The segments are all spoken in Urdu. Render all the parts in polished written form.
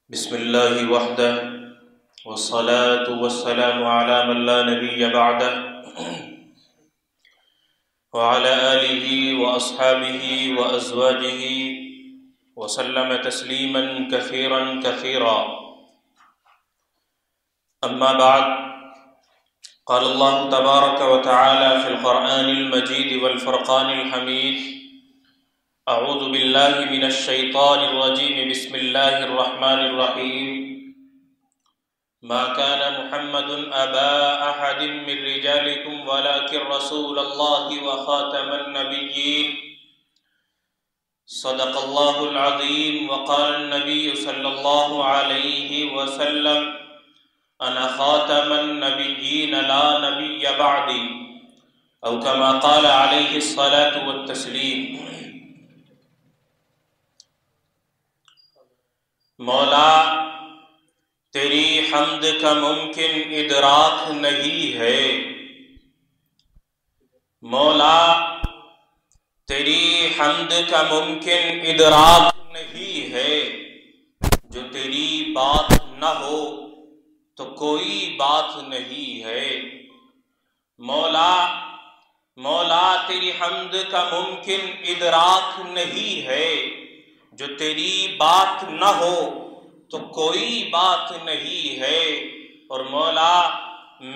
بسم الله وحده والصلاة والسلام على من لا نبي بعده وعلى آله وأصحابه وأزواجه وسلم تسليما كثيرا كثيرا. أما بعد، قال الله تبارك وتعالى في القرآن المجيد والفرقان الحميد: اعوذ باللہ من الشیطان الرجیم بسم اللہ الرحمن الرحیم ما كان محمد ابا احد من رجالکم ولكن رسول اللہ وخاتم النبیین صدق اللہ العظیم. وقال النبی صلی اللہ علیہ وسلم انا خاتم النبیین لا نبی بعدی، او کما قال علیہ الصلاة والتسلیم. مولا، تیری حمد کا ممکن ادراک نہیں ہے. مولا، تیری حمد کا ممکن ادراک نہیں ہے. جو تیری بات نہ ہو تو کوئی بات نہیں ہے. مولا تیری حمد کا ممکن ادراک نہیں ہے. جو تیری بات نہ ہو تو کوئی بات نہیں ہے. اور مولا،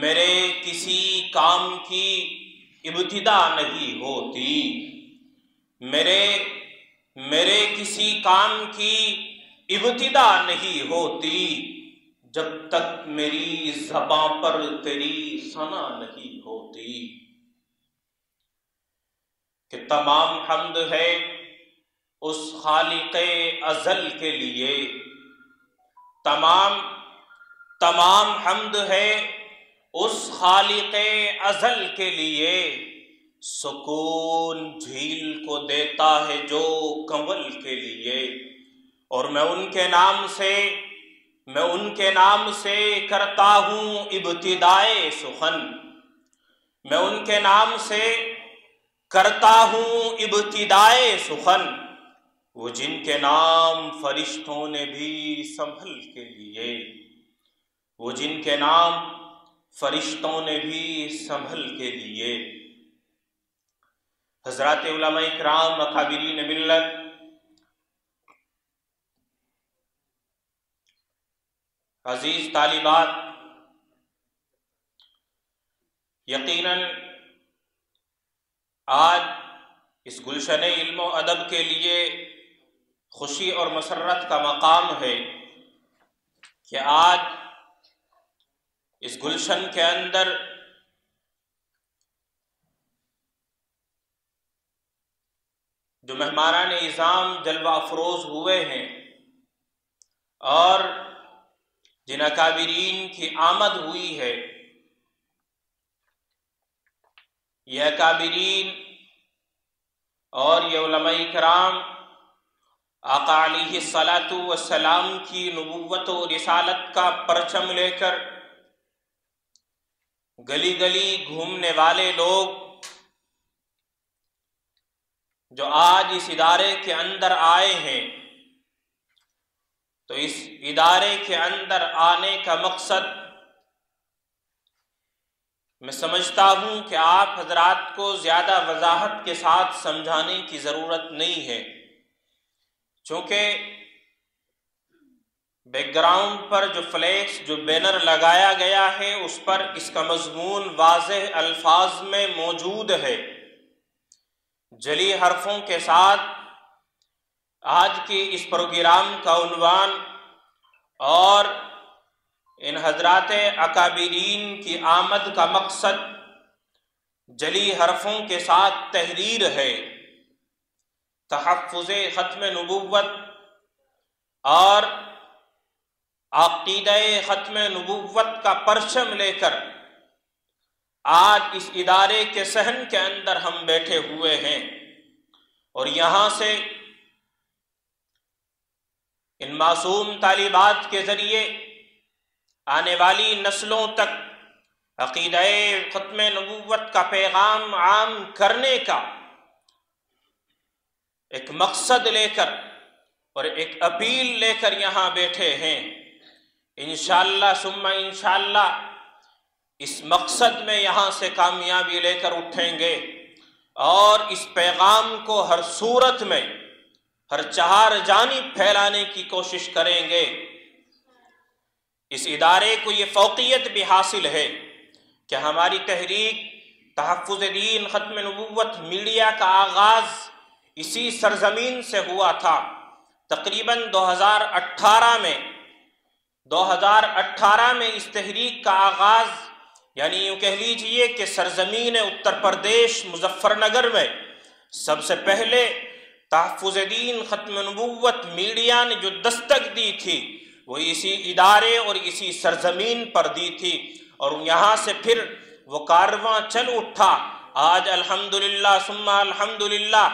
میرے کسی کام کی ابتدا نہیں ہوتی، میرے کسی کام کی ابتدا نہیں ہوتی جب تک میری زبان پر تیری ثنا نہیں ہوتی. کہ تمام حمد ہے اس خالق ازل کے لیے، تمام حمد ہے اس خالق ازل کے لیے. سکون جھیل کو دیتا ہے جو کنول کے لیے. اور میں ان کے نام سے کرتا ہوں ابتدائے سخن. میں ان کے نام سے کرتا ہوں ابتدائے سخن. وہ جن کے نام فرشتوں نے بھی سنبھل کے لیے، وہ جن کے نام فرشتوں نے بھی سنبھل کے لیے. حضرات علماء اکرام، اکابرین ملت، عزیز طالبات، یقیناً آج اس گلشن علم و ادب کے لیے خوشی اور مسرت کا مقام ہے کہ آج اس گلشن کے اندر جو مہمانان اعظام جلوہ افروز ہوئے ہیں اور جن اکابرین کی آمد ہوئی ہے، یہ اکابرین اور یہ علماء کرام آقا علیہ الصلاۃ والسلام کی نبوت و رسالت کا پرچم لے کر گلی گلی گھومنے والے لوگ جو آج اس ادارے کے اندر آئے ہیں، تو اس ادارے کے اندر آنے کا مقصد میں سمجھتا ہوں کہ آپ حضرات کو زیادہ وضاحت کے ساتھ سمجھانے کی ضرورت نہیں ہے، چونکہ بیک گراؤنڈ پر جو فلیکس، جو بینر لگایا گیا ہے، اس پر اس کا مضمون واضح الفاظ میں موجود ہے، جلی حرفوں کے ساتھ. آج کی اس پروگرام کا عنوان اور ان حضرات اکابرین کی آمد کا مقصد جلی حرفوں کے ساتھ تحریر ہے: تحفظ ختم نبوت اور عقیدہ ختم نبوت کا پرچم لے کر آج اس ادارے کے صحن کے اندر ہم بیٹھے ہوئے ہیں. اور یہاں سے ان معصوم طالبات کے ذریعے آنے والی نسلوں تک عقیدہ ختم نبوت کا پیغام عام کرنے کا ایک مقصد لے کر اور ایک اپیل لے کر یہاں بیٹھے ہیں۔ انشاءاللہ ثم انشاءاللہ اس مقصد میں یہاں سے کامیابی لے کر اٹھیں گے اور اس پیغام کو ہر صورت میں ہر چہار جانب پھیلانے کی کوشش کریں گے۔ اس ادارے کو یہ فوقیت بھی حاصل ہے کہ ہماری تحریک تحفظ دین ختم نبوت میڈیا کا آغاز اسی سرزمین سے ہوا تھا۔ تقریباً 2018 میں اس تحریک کا آغاز، یعنی یوں کہہ لیجئے کہ سرزمین اتر پردیش مظفر نگر میں سب سے پہلے تحفظ دین ختم نبوت میڈیا نے جو دستک دی تھی وہ اسی ادارے اور اسی سرزمین پر دی تھی، اور یہاں سے پھر وہ کارواں چل اٹھا۔ آج الحمدللہ ثم الحمدللہ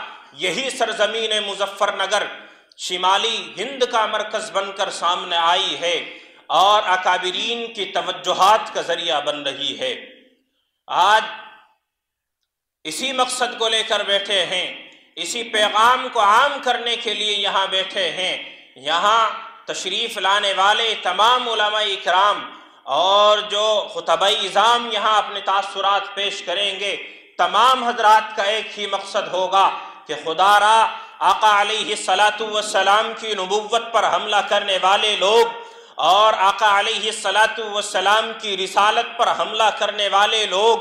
یہی سرزمین مظفر نگر شمالی ہند کا مرکز بن کر سامنے آئی ہے اور اکابرین کی توجہات کا ذریعہ بن رہی ہے۔ آج اسی مقصد کو لے کر بیٹھے ہیں، اسی پیغام کو عام کرنے کے لیے یہاں بیٹھے ہیں۔ یہاں تشریف لانے والے تمام علماء اکرام اور جو خطبہ اعظام یہاں اپنے تاثرات پیش کریں گے، تمام حضرات کا ایک ہی مقصد ہوگا کہ خدا را آقا علیہ السلام کی نبوت پر حملہ کرنے والے لوگ اور آقا علیہ السلام کی رسالت پر حملہ کرنے والے لوگ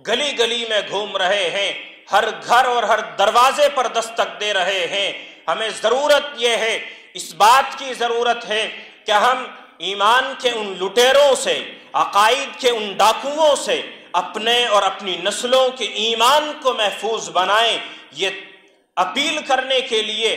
گلی گلی میں گھوم رہے ہیں، ہر گھر اور ہر دروازے پر دستک دے رہے ہیں۔ ہمیں ضرورت یہ ہے، اس بات کی ضرورت ہے کہ ہم ایمان کے ان لٹیروں سے، عقائد کے ان ڈاکوؤں سے اپنے اور اپنی نسلوں کے ایمان کو محفوظ بنائیں۔ یہ اپیل کرنے کے لیے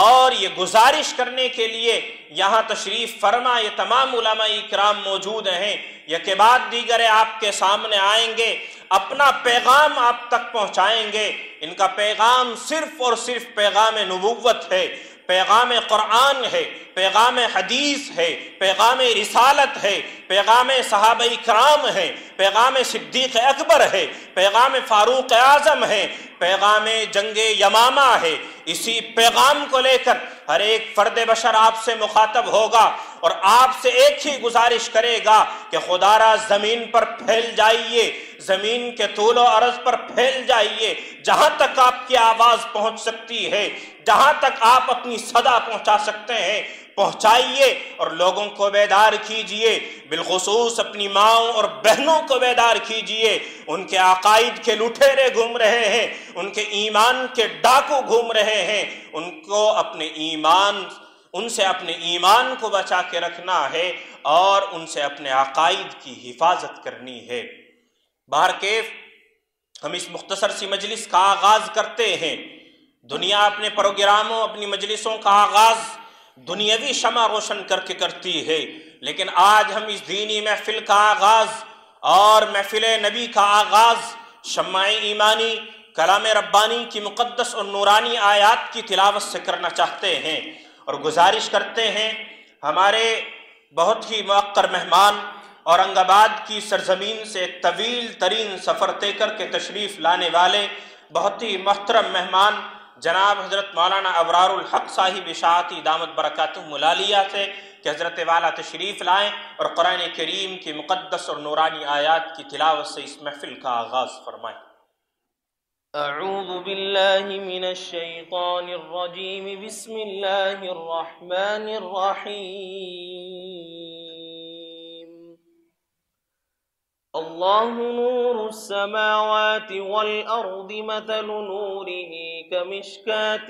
اور یہ گزارش کرنے کے لیے یہاں تشریف فرما یہ تمام علماء اکرام موجود ہیں۔ یہ کے بعد دیگر آپ کے سامنے آئیں گے، اپنا پیغام آپ تک پہنچائیں گے۔ ان کا پیغام صرف اور صرف پیغام نبوت ہے، پیغام قرآن ہے، پیغام حدیث ہے، پیغام رسالت ہے، پیغام صحابہ کرام ہے، پیغام صدیق اکبر ہے، پیغام فاروق اعظم ہے، پیغام جنگ یمامہ ہے۔ اسی پیغام کو لے کر ہر ایک فرد بشر آپ سے مخاطب ہوگا اور آپ سے ایک ہی گزارش کرے گا کہ خدا را زمین پر پھیل جائیے، زمین کے طول و عرض پر پھیل جائیے، جہاں تک آپ کی آواز پہنچ سکتی ہے، جہاں تک آپ اپنی صدا پہنچا سکتے ہیں پہنچائیے اور لوگوں کو بیدار کیجئے، بالخصوص اپنی ماؤں اور بہنوں کو بیدار کیجئے۔ ان کے عقائد کے لٹیرے گھوم رہے ہیں، ان کے ایمان کے ڈاکو گھوم رہے ہیں، ان سے اپنے ایمان کو بچا کے رکھنا ہے اور ان سے اپنے عقائد کی حفاظت کرنی ہے۔ بہرکیف ہم اس مختصر سی مجلس کا آغاز کرتے ہیں۔ دنیا اپنے پروگراموں، اپنی مجلسوں کا آغاز دنیاوی شمع روشن کر کے کرتی ہے، لیکن آج ہم اس دینی محفل کا آغاز اور محفل نبی کا آغاز شمع ایمانی کلام ربانی کی مقدس اور نورانی آیات کی تلاوت سے کرنا چاہتے ہیں، اور گزارش کرتے ہیں ہمارے بہت ہی موقر مہمان اورنگ آباد کی سرزمین سے طویل ترین سفر طے کر کے تشریف لانے والے بہت ہی محترم مہمان جناب حضرت مولانا ابرار الحق صاحب اشاعتی دامت برکاتہم العالیہ سے کہ حضرت والا تشریف لائیں اور قرآن کریم کی مقدس اور نورانی آیات کی تلاوت سے اس محفل کا آغاز فرمائیں۔ اعوذ باللہ من الشیطان الرجیم، بسم اللہ الرحمن الرحیم۔ اللہ نور السماوات والارض، مثل نورہ کمشکاة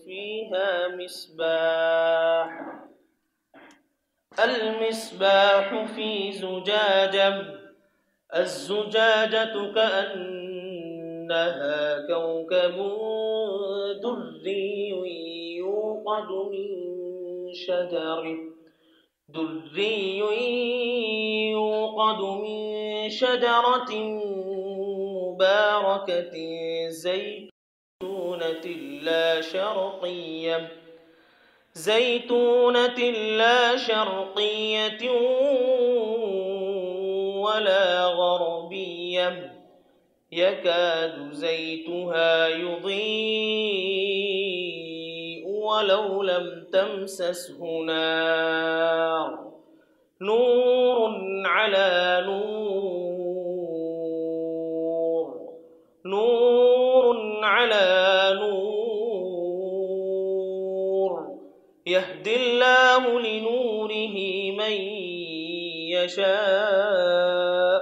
فیہا مصباح، المصباح فی زجاجہ، الزجاجة كأنها كوكب دري يوقد من شجرة مباركة زيتونة لا شرقية ولا غربية، يكاد زيتها يضيء ولو لم تمسسه نار نور على نور نور على نور يهدي الله لنوره من يشاء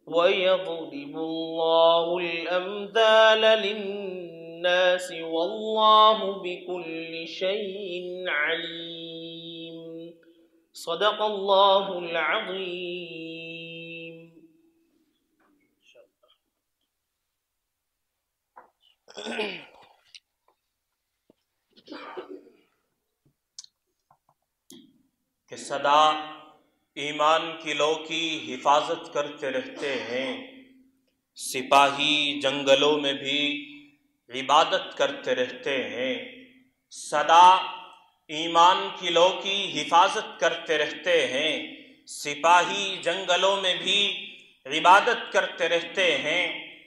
ويضرب الله الأمثال للناس والله بكل شيء عليم صدق الله العظيم. کہ سدا ایمان کی لو کی حفاظت کرتے رہتے ہیں، سپاہی جنگلوں میں بھی عبادت کرتے رہتے ہیں، سدا ایمان کی لو کی حفاظت کرتے رہتے ہیں، سپاہی جنگلوں میں بھی عبادت کرتے رہتے ہیں،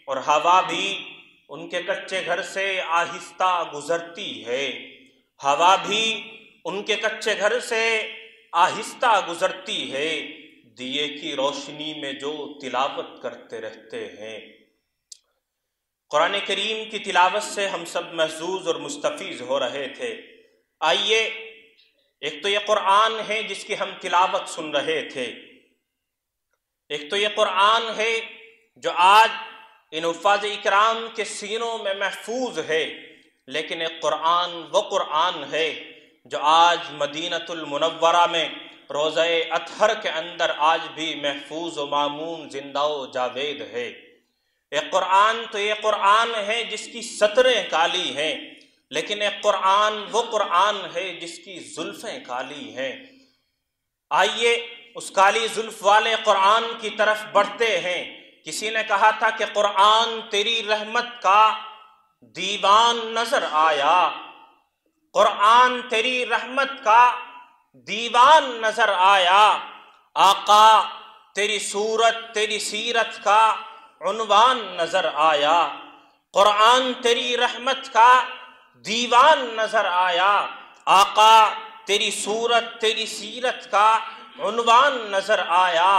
اور ہوا بھی ان کے کچے گھر سے آہستہ گزرتی ہے، ہوا بھی ان کے کچے گھر سے آہستہ گزرتی ہے، دیے کی روشنی میں جو تلاوت کرتے رہتے ہیں۔ قرآن کریم کی تلاوت سے ہم سب محظوظ اور مستفیض ہو رہے تھے۔ آئیے، ایک تو یہ قرآن ہے جس کی ہم تلاوت سن رہے تھے، ایک تو یہ قرآن ہے جو آج ان حفاظ اکرام کے سینوں میں محفوظ ہے، لیکن ایک قرآن وہ قرآن ہے جو آج مدینۃ المنورہ میں روضہ اطہر کے اندر آج بھی محفوظ و مامون زندہ و جاوید ہے۔ ایک قرآن تو یہ قرآن ہے جس کی سطریں کالی ہیں، لیکن ایک قرآن وہ قرآن ہے جس کی زلفیں کالی ہیں۔ آئیے اس کالی زلف والے قرآن کی طرف بڑھتے ہیں۔ کسی نے کہا تھا کہ قرآن تیری رحمت کا دیوان نظر آیا، قرآن تیری رحمت کا دیوان نظر آیا، آقا تیری صورت تیری سیرت کا عنوان نظر آیا، قرآن تیری رحمت کا دیوان نظر آیا، آقا تیری صورت تیری سیرت کا عنوان نظر آیا۔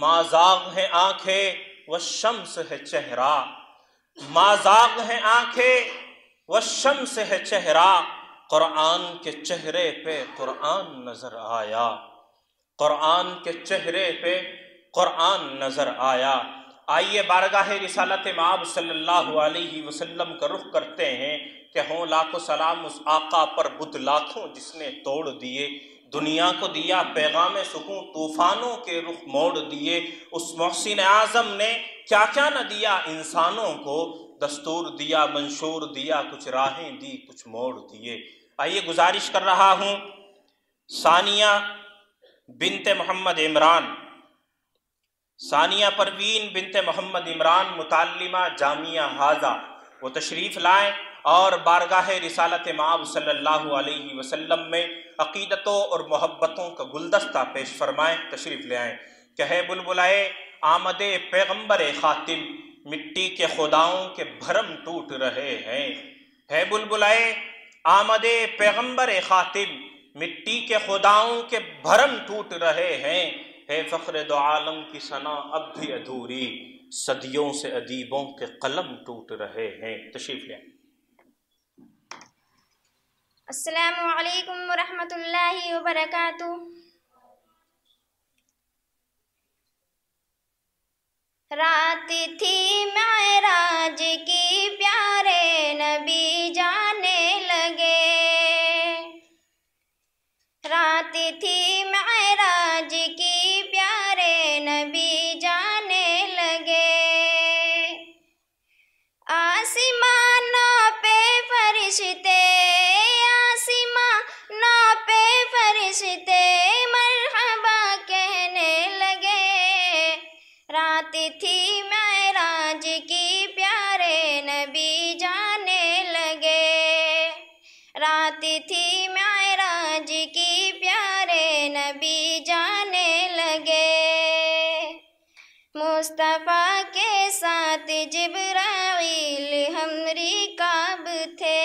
ما زاغ ہے آنکھیں والشمس ہے چہرہ، ما زاغ ہے آنکھیں والشمس ہے چہرہ، قرآن کے چہرے پہ قرآن نظر آیا، قرآن کے چہرے پہ قرآن نظر آیا۔ آئیے بارگاہ رسالت مآب صلی اللہ علیہ وسلم کا رخ کرتے ہیں کہ ہوں لاکھوں سلام اس آقا پر بت لاکھوں جس نے توڑ دیے، دنیا کو دیا پیغام سکون طوفانوں کے رخ موڑ دیے، اس محسن اعظم نے کیا کیا نہ دیا انسانوں کو، دستور دیا منشور دیا کچھ راہیں دی کچھ موڑ دیے۔ آئیے گزارش کر رہا ہوں ثانیہ بنت محمد عمران، ثانیہ پروین بنت محمد عمران متعلمہ جامعہ حاضہ، وہ تشریف لائیں اور بارگاہ رسالت مآب صلی اللہ علیہ وسلم میں عقیدتوں اور محبتوں کا گلدستہ پیش فرمائیں، تشریف لے آئیں۔ کہے بلبلائے آمد پیغمبر خاتم، مٹی کے خداؤں کے بھرم ٹوٹ رہے ہیں، ہے بلبلائے آمد پیغمبر خاتم، مٹی کے خداؤں کے بھرم ٹوٹ رہے ہیں، ہے فخر دو عالم کی ثنا اب بھی ادھوری، صدیوں سے ادیبوں کے قلم ٹوٹ رہے ہیں۔ تشریف لیں۔ السلام علیکم ورحمۃ اللہ وبرکاتہ۔ رات تھی معراج کی پیارے نبی جانے لگے، رات تھی معراج کی پیارے نبی جانے لگے، آسمانوں پہ فرشتے آسمانوں پہ فرشتے مرحبا کہنے لگے، رات تھی معراج کی پیارے نبی جانے لگے، رات تھی معراج کی پیارے نبی جانے لگے، مصطفیٰ کے ساتھ جبرائیل ہم رکاب تھے،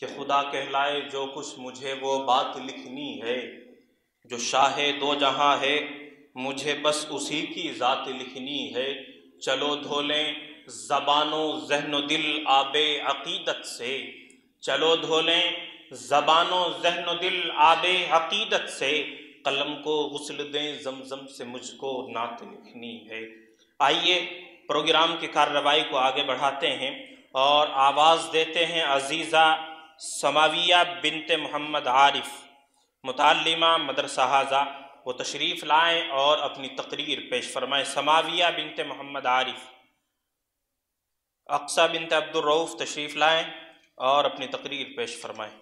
کہ خدا کہلائے جو کچھ مجھے وہ بات لکھنی ہے، جو شاہ دو جہاں ہے مجھے بس اسی کی ذات لکھنی ہے۔ چلو دھو لیں زبان و ذہن و دل آب عقیدت سے، چلو دھو لیں زبان و ذہن و دل آب عقیدت سے، قلم کو غسل دیں زمزم سے مجھ کو نعت لکھنی ہے۔ آئیے پروگرام کی کارروائی کو آگے بڑھاتے ہیں اور آواز دیتے ہیں عزیزہ سماویہ بنت محمد عارف، متعلمہ مدرسہ حاضہ، وہ تشریف لائیں اور اپنی تقریر پیش فرمائیں۔ سماویہ بنت محمد عارف، اقصیٰ بنت عبد الرؤف تشریف لائیں اور اپنی تقریر پیش فرمائیں۔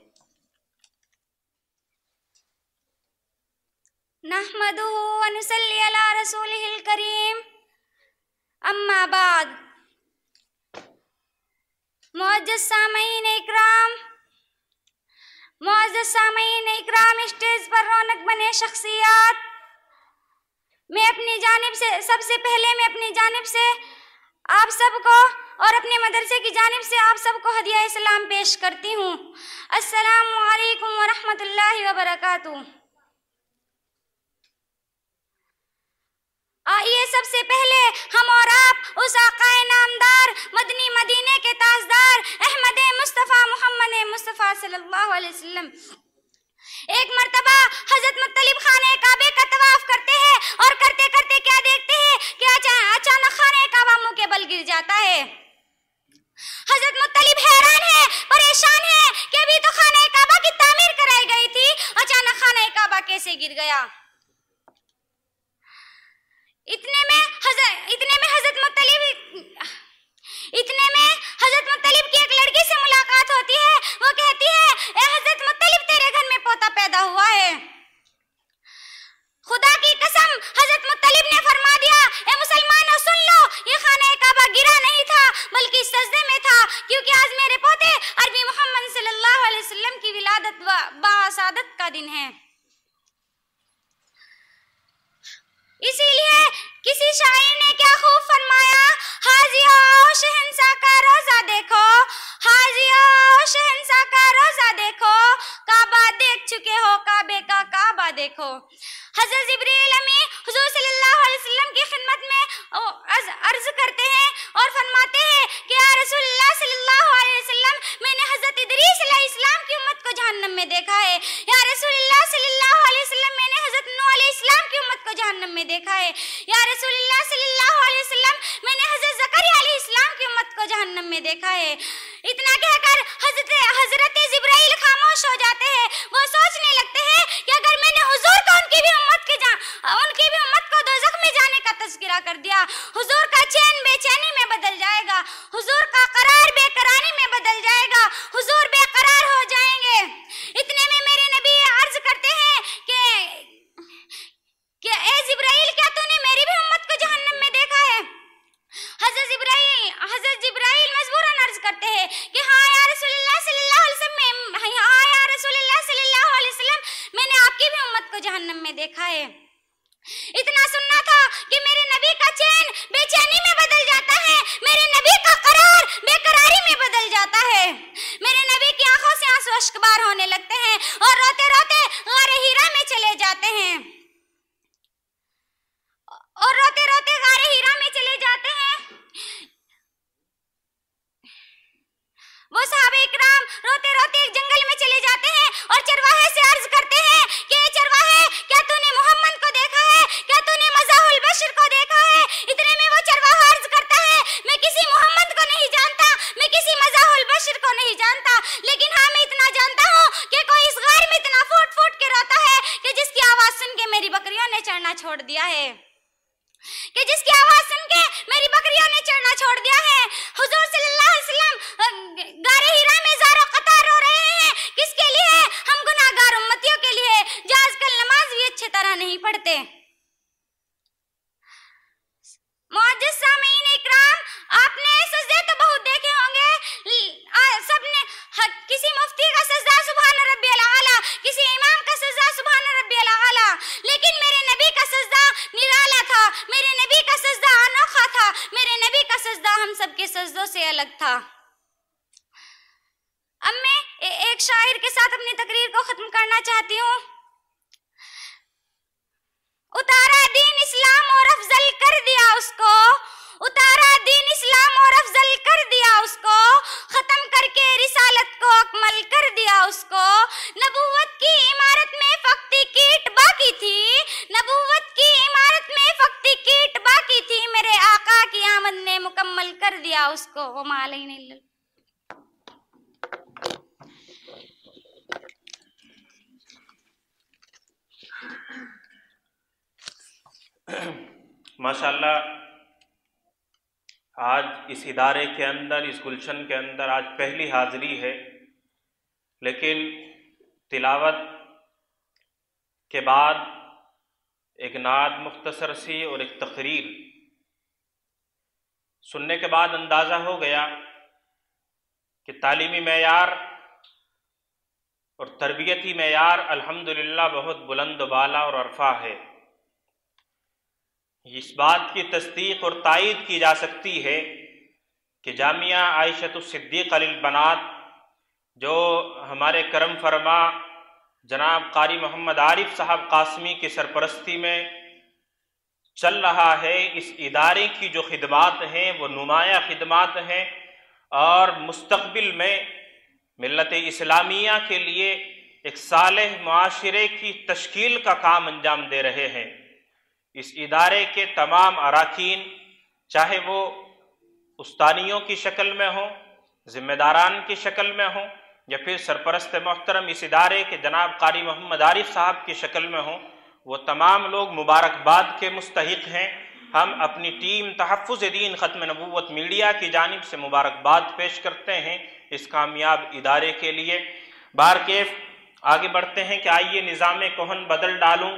نحمده ونصلي على رسوله الكريم، اما بعد۔ معزز سامعین اکرام، اسٹیج پر رونق بنے شخصیات، میں اپنی جانب سے سب سے پہلے اپنی جانب سے آپ سب کو اور اپنے مدرسے کی جانب سے آپ سب کو ہدیہ اسلام پیش کرتی ہوں۔ السلام علیکم ورحمۃ اللہ وبرکاتہ۔ آئیے سب سے پہلے ہم اور آپ اس آقا نامدار مدنی مدینے کے تاجدار احمد مصطفیٰ محمد مصطفیٰ صلی اللہ علیہ وسلم ایک مرتبہ حضرت مطلب خانہ کعبے کا طواف کرتے ہیں اور کرتے کرتے کیا دیکھتے ہیں کہ اچانک خانہ کعبہ منہ کے بل گر جاتا ہے۔ حضرت مطلب حیران ہے، پریشان ہے کہ ابھی تو خانہ کعبہ کی تعمیر کرائی گئی تھی، اچانک خانہ کعبہ کیسے گر گیا؟ اتنے میں حضرت مطلب کی ایک لڑکی سے ملاقات ہوتی ہے۔ وہ کہتی ہے، اے حضرت مطلب، تیرے گھر میں پوتا پیدا ہوا ہے۔ خدا کی قسم، حضرت مطلب نے فرما دیا، اے مسلمانوں سن لو، یہ خانہ کعبہ گرا نہیں تھا بلکہ سجدے میں تھا، کیونکہ آج میرے پوتے عربی محمد صلی اللہ علیہ وسلم کی ولادت باسعادت کا دن ہے۔ اسی لیے کسی شاعر نے کیا خوب فرمایا، حاجی آؤ شہنشاہ کا روزہ دیکھو، حاجی آؤ شہنشاہ کا روزہ دیکھو، کعبہ دیکھ چکے ہو، کعبے کا کعبہ دیکھو۔ حضرت جبریل امین حضور صلی اللہ علیہ وسلم کی خدمت میں عرض کرتے ہیں اور فرماتے ہیں کہ یا رسول اللہ صلی اللہ علیہ وسلم، میں نے حضرت ادریس علیہ السلام کی امت کو جہنم میں دیکھا ہے۔ یا رسول اللہ صلی اللہ علیہ وسلم، میں نے حضرت نوح علیہ السلام کی امت کو جہنم میں دیکھا ہے۔ یا رسول اللہ صلی اللہ علیہ وسلم، میں نے حضرت زکریا علیہ السلام کی امت کو جہنم میں دیکھا ہے۔ اتنا کہہ کر حضرت جبرائیل خاموش ہو جاتے ہیں۔ وہ سوچنے لگتے ہیں کہ اگر میں نے حضور کو ان کی بھی امت کو دوزخ میں جانے کا تذکرہ کر دیا، حضور کا چین بے چینی میں بدل جائے گا، حضور کا قرار بے قراری میں بدل جائے گا، حضور بے قرار ہو جائیں گے۔ اتنے میں میرے نبی عرض کرتے ہیں کہ اے جبرائیل، کیا تو نے میری بھی امت کو جہنم میں دیکھا ہے؟ حضرت جبرائیل مجبوراً عرض کرتے ہیں کہ ہاں یا رسول اللہ صلی اللہ علیہ وسلم، ہاں یا رسول اللہ صلی اللہ علیہ وسلم، میں نے آپ کی بھی امت کو جہنم میں دیکھا ہے۔ اتنا سننا تھا کہ میرے نبی کا چین بے چینی میں بدل جاتا ہے، میرے نبی کا قرار بے قراری میں بدل جاتا ہے۔ میرے نبی کی آنکھوں سے آنسو اشکبار ہونے لگتے ہیں اور روتے روتے غار ہیرا میں چلے جاتے ہیں۔ وہ صحابہ اکرام روتے روتے ایک جنگل میں چلے جاتے ہیں اور چرواہے سے عرض کرتے ہیں کہ اے چرواہے، کیا تو نے محمد کو دیکھا ہے؟ کیا تو نے مزاح البشر کو دیکھا ہے؟ اتنے میں وہ چرواہا عرض کرتا ہے، میں کسی محمد کو نہیں جانتا، میں کسی مزاح البشر کو نہیں جانتا، لیکن ہاں میں اتنا جانتا ہوں کہ کوئی اس غار میں اتنا پھوٹ پھوٹ کے روتا ہے کہ جس کی آواز سن کے میری بکریوں نے چڑھنا چھوڑ دیا ہے، کہ جس کی آواز سن کے میری بکریوں نے چڑھنا چھوڑ دیا ہے۔ حضور صلی اللہ علیہ وسلم غار ہیرا میں زار و قطار رو رہے ہیں، کس کے لیے؟ ہم گناہگار امتیوں کے لیے جو آج کل نماز بھی اچھی طرح نہیں پڑھتے۔ معزز سامعین اکرام، آپ نے سجدے تو بہت دیکھے ہوں گے، سب نے کسی مفتی کا سجدہ سبحان ربی الاعلیٰ، کسی امام کا سجدہ سبحان ربی الاعلیٰ، لیکن میرے نبی کا سجدہ نرالا تھا، میرے نبی کا سجدہ انوکھا تھا، میرے نبی کا سجدہ ہم سب کے سجدوں سے الگ تھا۔ اب میں ایک شاعر کے ساتھ اپنی تقریر کو ختم کرنا چاہتی ہوں۔ اتارا دین اسلام اور افضل کر دیا اس کو، اتارا دین اسلام اور افضل کر دیا اس کو، ختم کر کے رسالت کو اکمل کر دیا اس کو۔ نبوت کی عمارت میں فقط کیٹ باقی تھی، نبوت کی عمارت میں فقط کیٹ باقی تھی، میرے آقا کی آمد نے مکمل کر دیا اس کو۔ وما علینا الا ماشاءاللہ آج اس ادارے کے اندر، اس گلشن کے اندر آج پہلی حاضری ہے، لیکن تلاوت کے بعد ایک نعت مختصر سی اور ایک تقریر سننے کے بعد اندازہ ہو گیا کہ تعلیمی معیار اور تربیتی معیار الحمدللہ بہت بلند و بالا اور عرفہ ہے۔ اس بات کی تصدیق اور تائید کی جا سکتی ہے کہ جامعہ عائشۃ الصدیقہ للبنات جو ہمارے کرم فرما جناب قاری محمد عارف صاحب قاسمی کی سرپرستی میں چل رہا ہے، اس ادارے کی جو خدمات ہیں وہ نمایاں خدمات ہیں اور مستقبل میں ملت اسلامیہ کے لیے ایک صالح معاشرے کی تشکیل کا کام انجام دے رہے ہیں۔ اس ادارے کے تمام اراکین، چاہے وہ استانیوں کی شکل میں ہوں، ذمہ داران کی شکل میں ہوں، یا پھر سرپرست محترم اس ادارے کے جناب قاری محمد عارف صاحب کی شکل میں ہوں، وہ تمام لوگ مبارکباد کے مستحق ہیں۔ ہم اپنی ٹیم تحفظ دین ختم نبوت میڈیا کی جانب سے مبارکباد پیش کرتے ہیں اس کامیاب ادارے کے لیے۔ بارکیف آگے بڑھتے ہیں کہ آئیے نظام کہن بدل ڈالوں،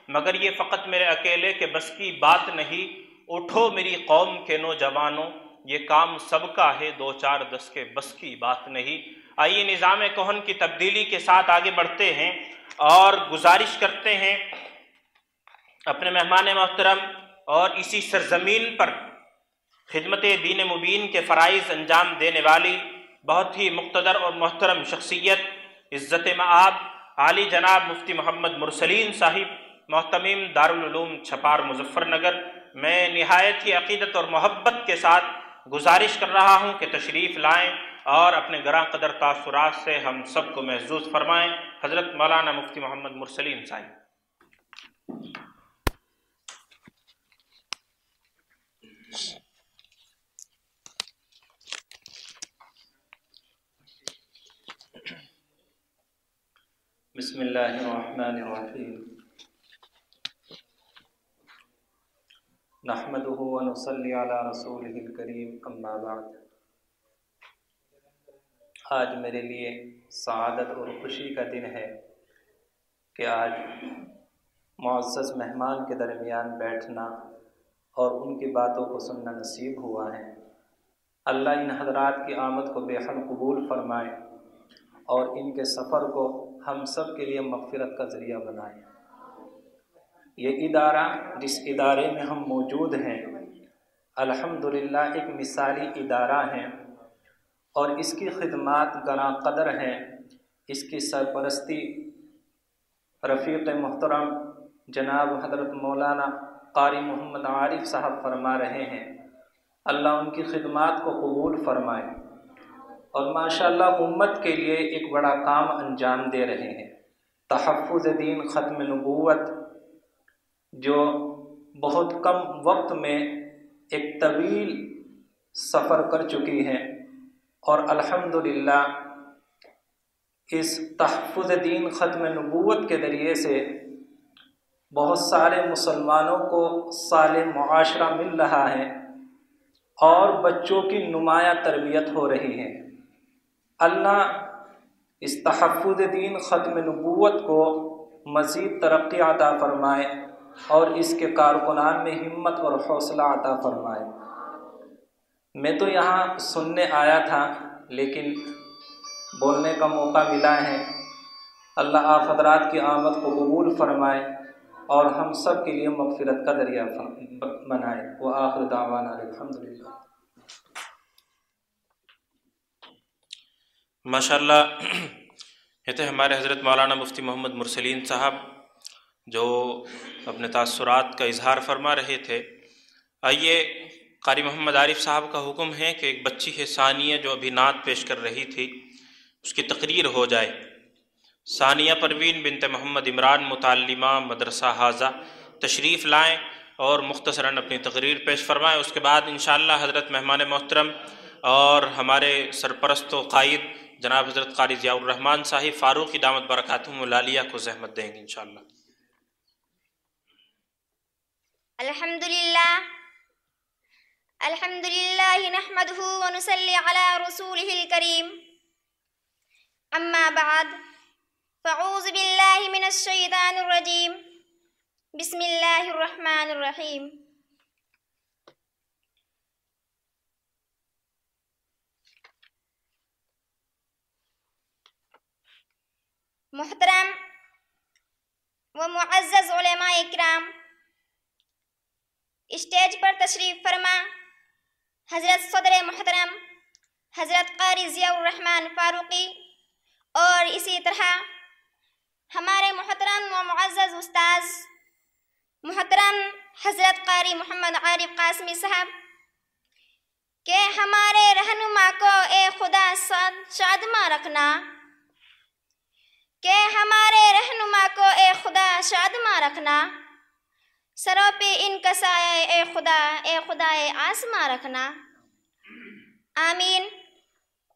مگر یہ فقط میرے اکیلے کے بس کی بات نہیں، اٹھو میری قوم کے نوجوانوں، یہ کام سب کا ہے، 2 4 10 کے بس کی بات نہیں۔ آئیے نظام کہن کی تبدیلی کے ساتھ آگے بڑھتے ہیں اور گزارش کرتے ہیں اپنے مہمان محترم اور اسی سرزمین پر خدمت دین مبین کے فرائض انجام دینے والی بہت ہی مقتدر اور محترم شخصیت، عزت مآب عالی جناب مفتی محمد مرسلین صاحب، محتمم دارالعلوم چھپار مظفر نگر، میں نہایت ہی عقیدت اور محبت کے ساتھ گزارش کر رہا ہوں کہ تشریف لائیں اور اپنے گراں قدر تاثرات سے ہم سب کو محظوظ فرمائیں۔ حضرت مولانا مفتی محمد مرسلین صاحب۔ بسم اللہ الرحمن الرحیم، نحمدہ ونصلی علی رسولہ الکریم، اما بعد۔ آج میرے لیے سعادت اور خوشی کا دن ہے کہ آج معزز مہمان کے درمیان بیٹھنا اور ان کی باتوں کو سننا نصیب ہوا ہے۔ اللہ ان حضرات کی آمد کو بے حد قبول فرمائے اور ان کے سفر کو ہم سب کے لیے مغفرت کا ذریعہ بنائے۔ یہ ادارہ جس ادارے میں ہم موجود ہیں الحمدللہ ایک مثالی ادارہ ہے اور اس کی خدمات گراں قدر ہیں۔ اس کی سرپرستی رفیق محترم جناب حضرت مولانا قاری محمد عارف صاحب فرما رہے ہیں، اللہ ان کی خدمات کو قبول فرمائے اور ماشاءاللہ امت کے لیے ایک بڑا کام انجام دے رہے ہیں۔ تحفظ دین ختم نبوت جو بہت کم وقت میں ایک طویل سفر کر چکی ہے اور الحمدللہ اس تحفظ دین ختم نبوت کے ذریعے سے بہت سارے مسلمانوں کو صالح معاشرہ مل رہا ہے اور بچوں کی نمایاں تربیت ہو رہی ہے۔ اللہ اس تحفظ دین ختم نبوت کو مزید ترقی عطا فرمائے اور اس کے کارکنان میں ہمت اور حوصلہ عطا فرمائے۔ میں تو یہاں سننے آیا تھا لیکن بولنے کا موقع ملا ہے۔ اللہ آپ حضرات کی آمد کو قبول فرمائے اور ہم سب کے لیے مغفرت کا ذریعہ بنائے۔ وآخر دعوانا الحمدللہ۔ ماشاءاللہ، یہ تھے ہمارے حضرت مولانا مفتی محمد مرسلین صاحب جو اپنے تاثرات کا اظہار فرما رہے تھے۔ آئیے قاری محمد عارف صاحب کا حکم ہے کہ ایک بچی ہے ثانیہ جو ابھی نعت پیش کر رہی تھی، اس کی تقریر ہو جائے۔ ثانیہ پروین بنت محمد عمران متعلمہ مدرسہ حاضہ تشریف لائیں اور مختصراً اپنی تقریر پیش فرمائیں۔ اس کے بعد انشاءاللہ حضرت مہمان محترم اور ہمارے سرپرست و قائد جناب حضرت قاری ضیاء الرحمن صاحب فاروقی دامت برکاتہم العالیہ کو زحمت دیں گے انشاءاللہ۔ الحمدللہ الحمد لله نحمده ونصلي على رسوله الكريم. أما بعد، فأعوذ بالله من الشيطان الرجيم. بسم الله الرحمن الرحيم. محترم و معزز علماء اکرام، اسٹیج پر تشریف فرما حضرت صدر محترم حضرت قاری ضیاء الرحمن فاروقی، اور اسی طرح ہمارے محترم و معزز استاذ محترم حضرت قاری محمد عارف قاسمی صاحب، کہ ہمارے رہنما کو اے خدا شادماں رکھنا، کہ ہمارے رہنما کو اے خدا شادماں رکھنا، سروں پہ ان کا سایہ اے خدا آسماں رکھنا، آمین.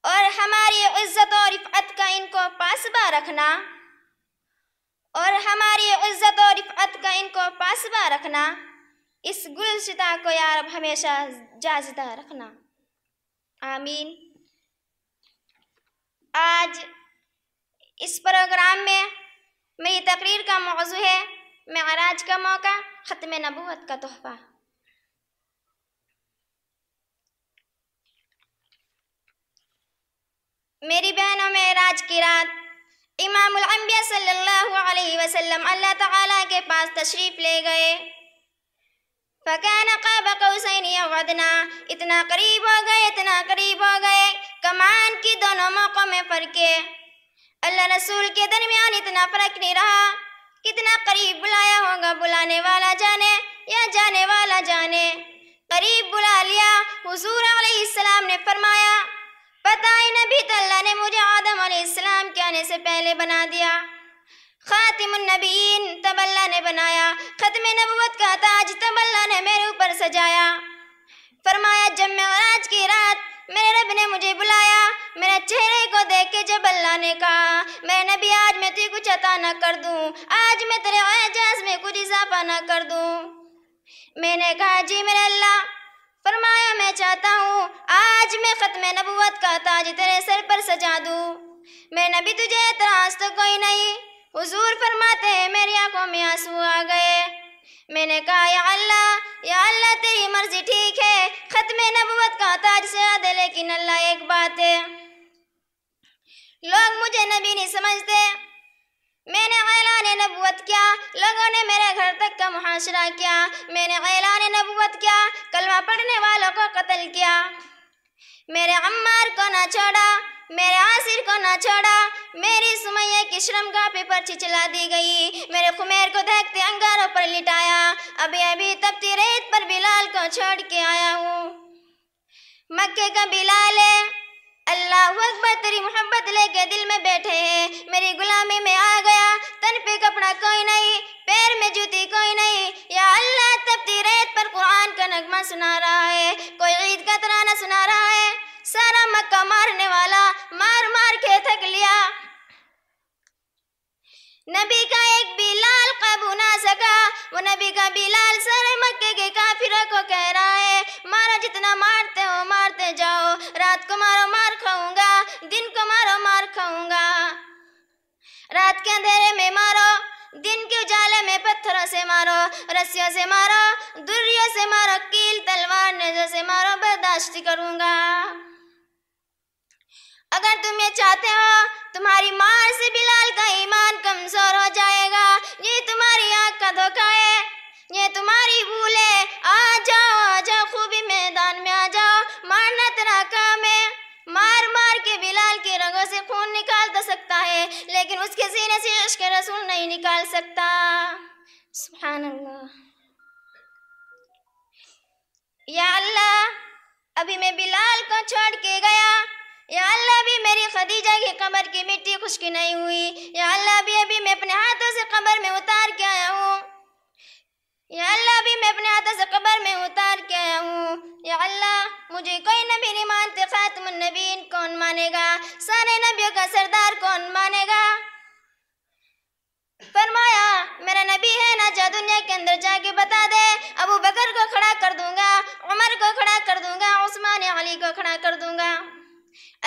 اور ہماری عزت و رفعت کا ان کو پاسباں رکھنا، اور ہماری عزت و رفعت کا ان کو پاسباں رکھنا، اس گلشتہ کو یا رب ہمیشہ جازدہ رکھنا، آمین. آج اس پروگرام میں میری تقریر کا موضوع ہے معراج کا موقع، ختم نبوت کا تحفہ. میری بہنوں، معراج کی رات امام الانبیاء صلی اللہ علیہ وسلم اللہ تعالیٰ کے پاس تشریف لے گئے. فَكَانَ قَابَ قَوْسَيْنِ أَوْ أَدْنَىٰ، اتنا قریب ہو گئے کمان کی دونوں موقعوں میں فرق ہے. اللہ رسول کے درمیان اتنا فرق نہیں رہا. کتنا قریب بلایا ہوگا، بلانے والا جانے یا جانے والا جانے. قریب بلا لیا. حضور علیہ السلام نے فرمایا، پتہ ہی نبی تو اللہ نے مجھے آدم علیہ السلام کے آنے سے پہلے بنا دیا. خاتم النبیین تب اللہ نے بنایا، ختم نبوت کا تاج تب اللہ نے میرے اوپر سجایا. فرمایا جب معراج کی رات میرے رب نے مجھے بلایا، میرے چہرے کو دیکھ کے جب اللہ نے کہا میں نبی آج میں تجھے کچھ عطا نہ کر دوں، آج میں تیرے اعجاز میں کچھ اضافہ نہ کر دوں. میں نے کہا جی میرے اللہ. فرمایا میں چاہتا ہوں آج میں ختم نبوت کا تاج تیرے سر پر سجا دوں. میں نبی تجھے اعتراض تو کوئی نہیں. حضور فرماتے ہیں میری آنکھوں میں آنسو آ گئے. میں نے کہا یا اللہ تیری مرضی ٹھیک ہے، ختم نبوت کا تاج سے یاد ہے، لیکن اللہ ایک بات ہے، لوگ مجھے نبی نہیں سمجھتے. میں نے اعلان نبوت کیا، لوگوں نے میرے گھر تک کا محاصرہ کیا. میں نے اعلان نبوت کیا، کلمہ پڑھنے والوں کو قتل کیا. میرے عمار کو نہ چھوڑا، میرے عاصر کو نہ چھوڑا. میری سمیہ کی شرمگاہ پہ پرچی چلا دی گئی. میرے خمیر کو دیکھتے انگاروں پر لٹایا. ابھی تپتی ریت پر بلال کو چھوڑ کے آیا ہوں. مکے کا بلال ہے، اللہ اکبر تیری محبت لے کے دل میں بیٹھے ہیں. میری غلامی میں آ گیا، تن پہ کپڑا کوئی نہیں، پیر میں جوتی کوئی نہیں. یا اللہ تپتی ریت پر قرآن کا نغمہ سنا رہا ہے، کوئی عید کا ترانہ سنا رہا ہے. سارا مکہ مارنے والا مار کے تھک لیا. نبی کا ایک بلال قابو نہ سکا. وہ نبی کا بلال سارے مکے کے کافروں کو کہہ رہا ہے مارو، جتنا مارتے ہو مارتے جاؤ، رات کو مارو مار کھاؤں گا، دن کو مارو مار کھاؤں گا. رات کے اندھیرے میں مارو، دن کے اجالے میں پتھروں سے مارو، رسیوں سے مارو، دریوں سے مارو، کیل تلوار نیزوں سے مارو، برداشت کروں گا. اگر تم یہ چاہتے ہو تمہاری مار سے بلال کا ایمان کمزور ہو جائے گا، یہ تمہاری آنکھ کا دھوکہ ہے، یہ تمہاری بھول ہے. آ جاؤ خوبی میدان میں آ جاؤ. مارنا تیرا کام ہے. مار کے بلال کی رگوں سے خون نکال تو سکتا ہے، لیکن اس کے سینے سے عشق رسول نہیں نکال سکتا. سبحان اللہ. یا اللہ ابھی میں بلال کو چھوڑ کے گیا، یا اللہ بھی میری خدیجہ کی قبر کی مٹی خشک نہیں ہوئی. یا اللہ ابھی میں اپنے ہاتھوں سے قبر میں اتار کے آیا ہوں. یا اللہ بھی میں اپنے ہاتھوں سے قبر میں اتار کے آیا ہوں. یا اللہ مجھے کوئی نبی نہیں مانتے، خاتم النبیین کون مانے گا؟ سارے نبیوں کا سردار کون مانے گا؟ فرمایا میرا میرا نبی ہے نا، جا دنیا کے اندر جا کے بتا دے، ابو بکر کو کھڑا کر دوں گا، عمر کو کھڑا کر دوں گا، عثمان علی کو کھڑا کر دوں گا،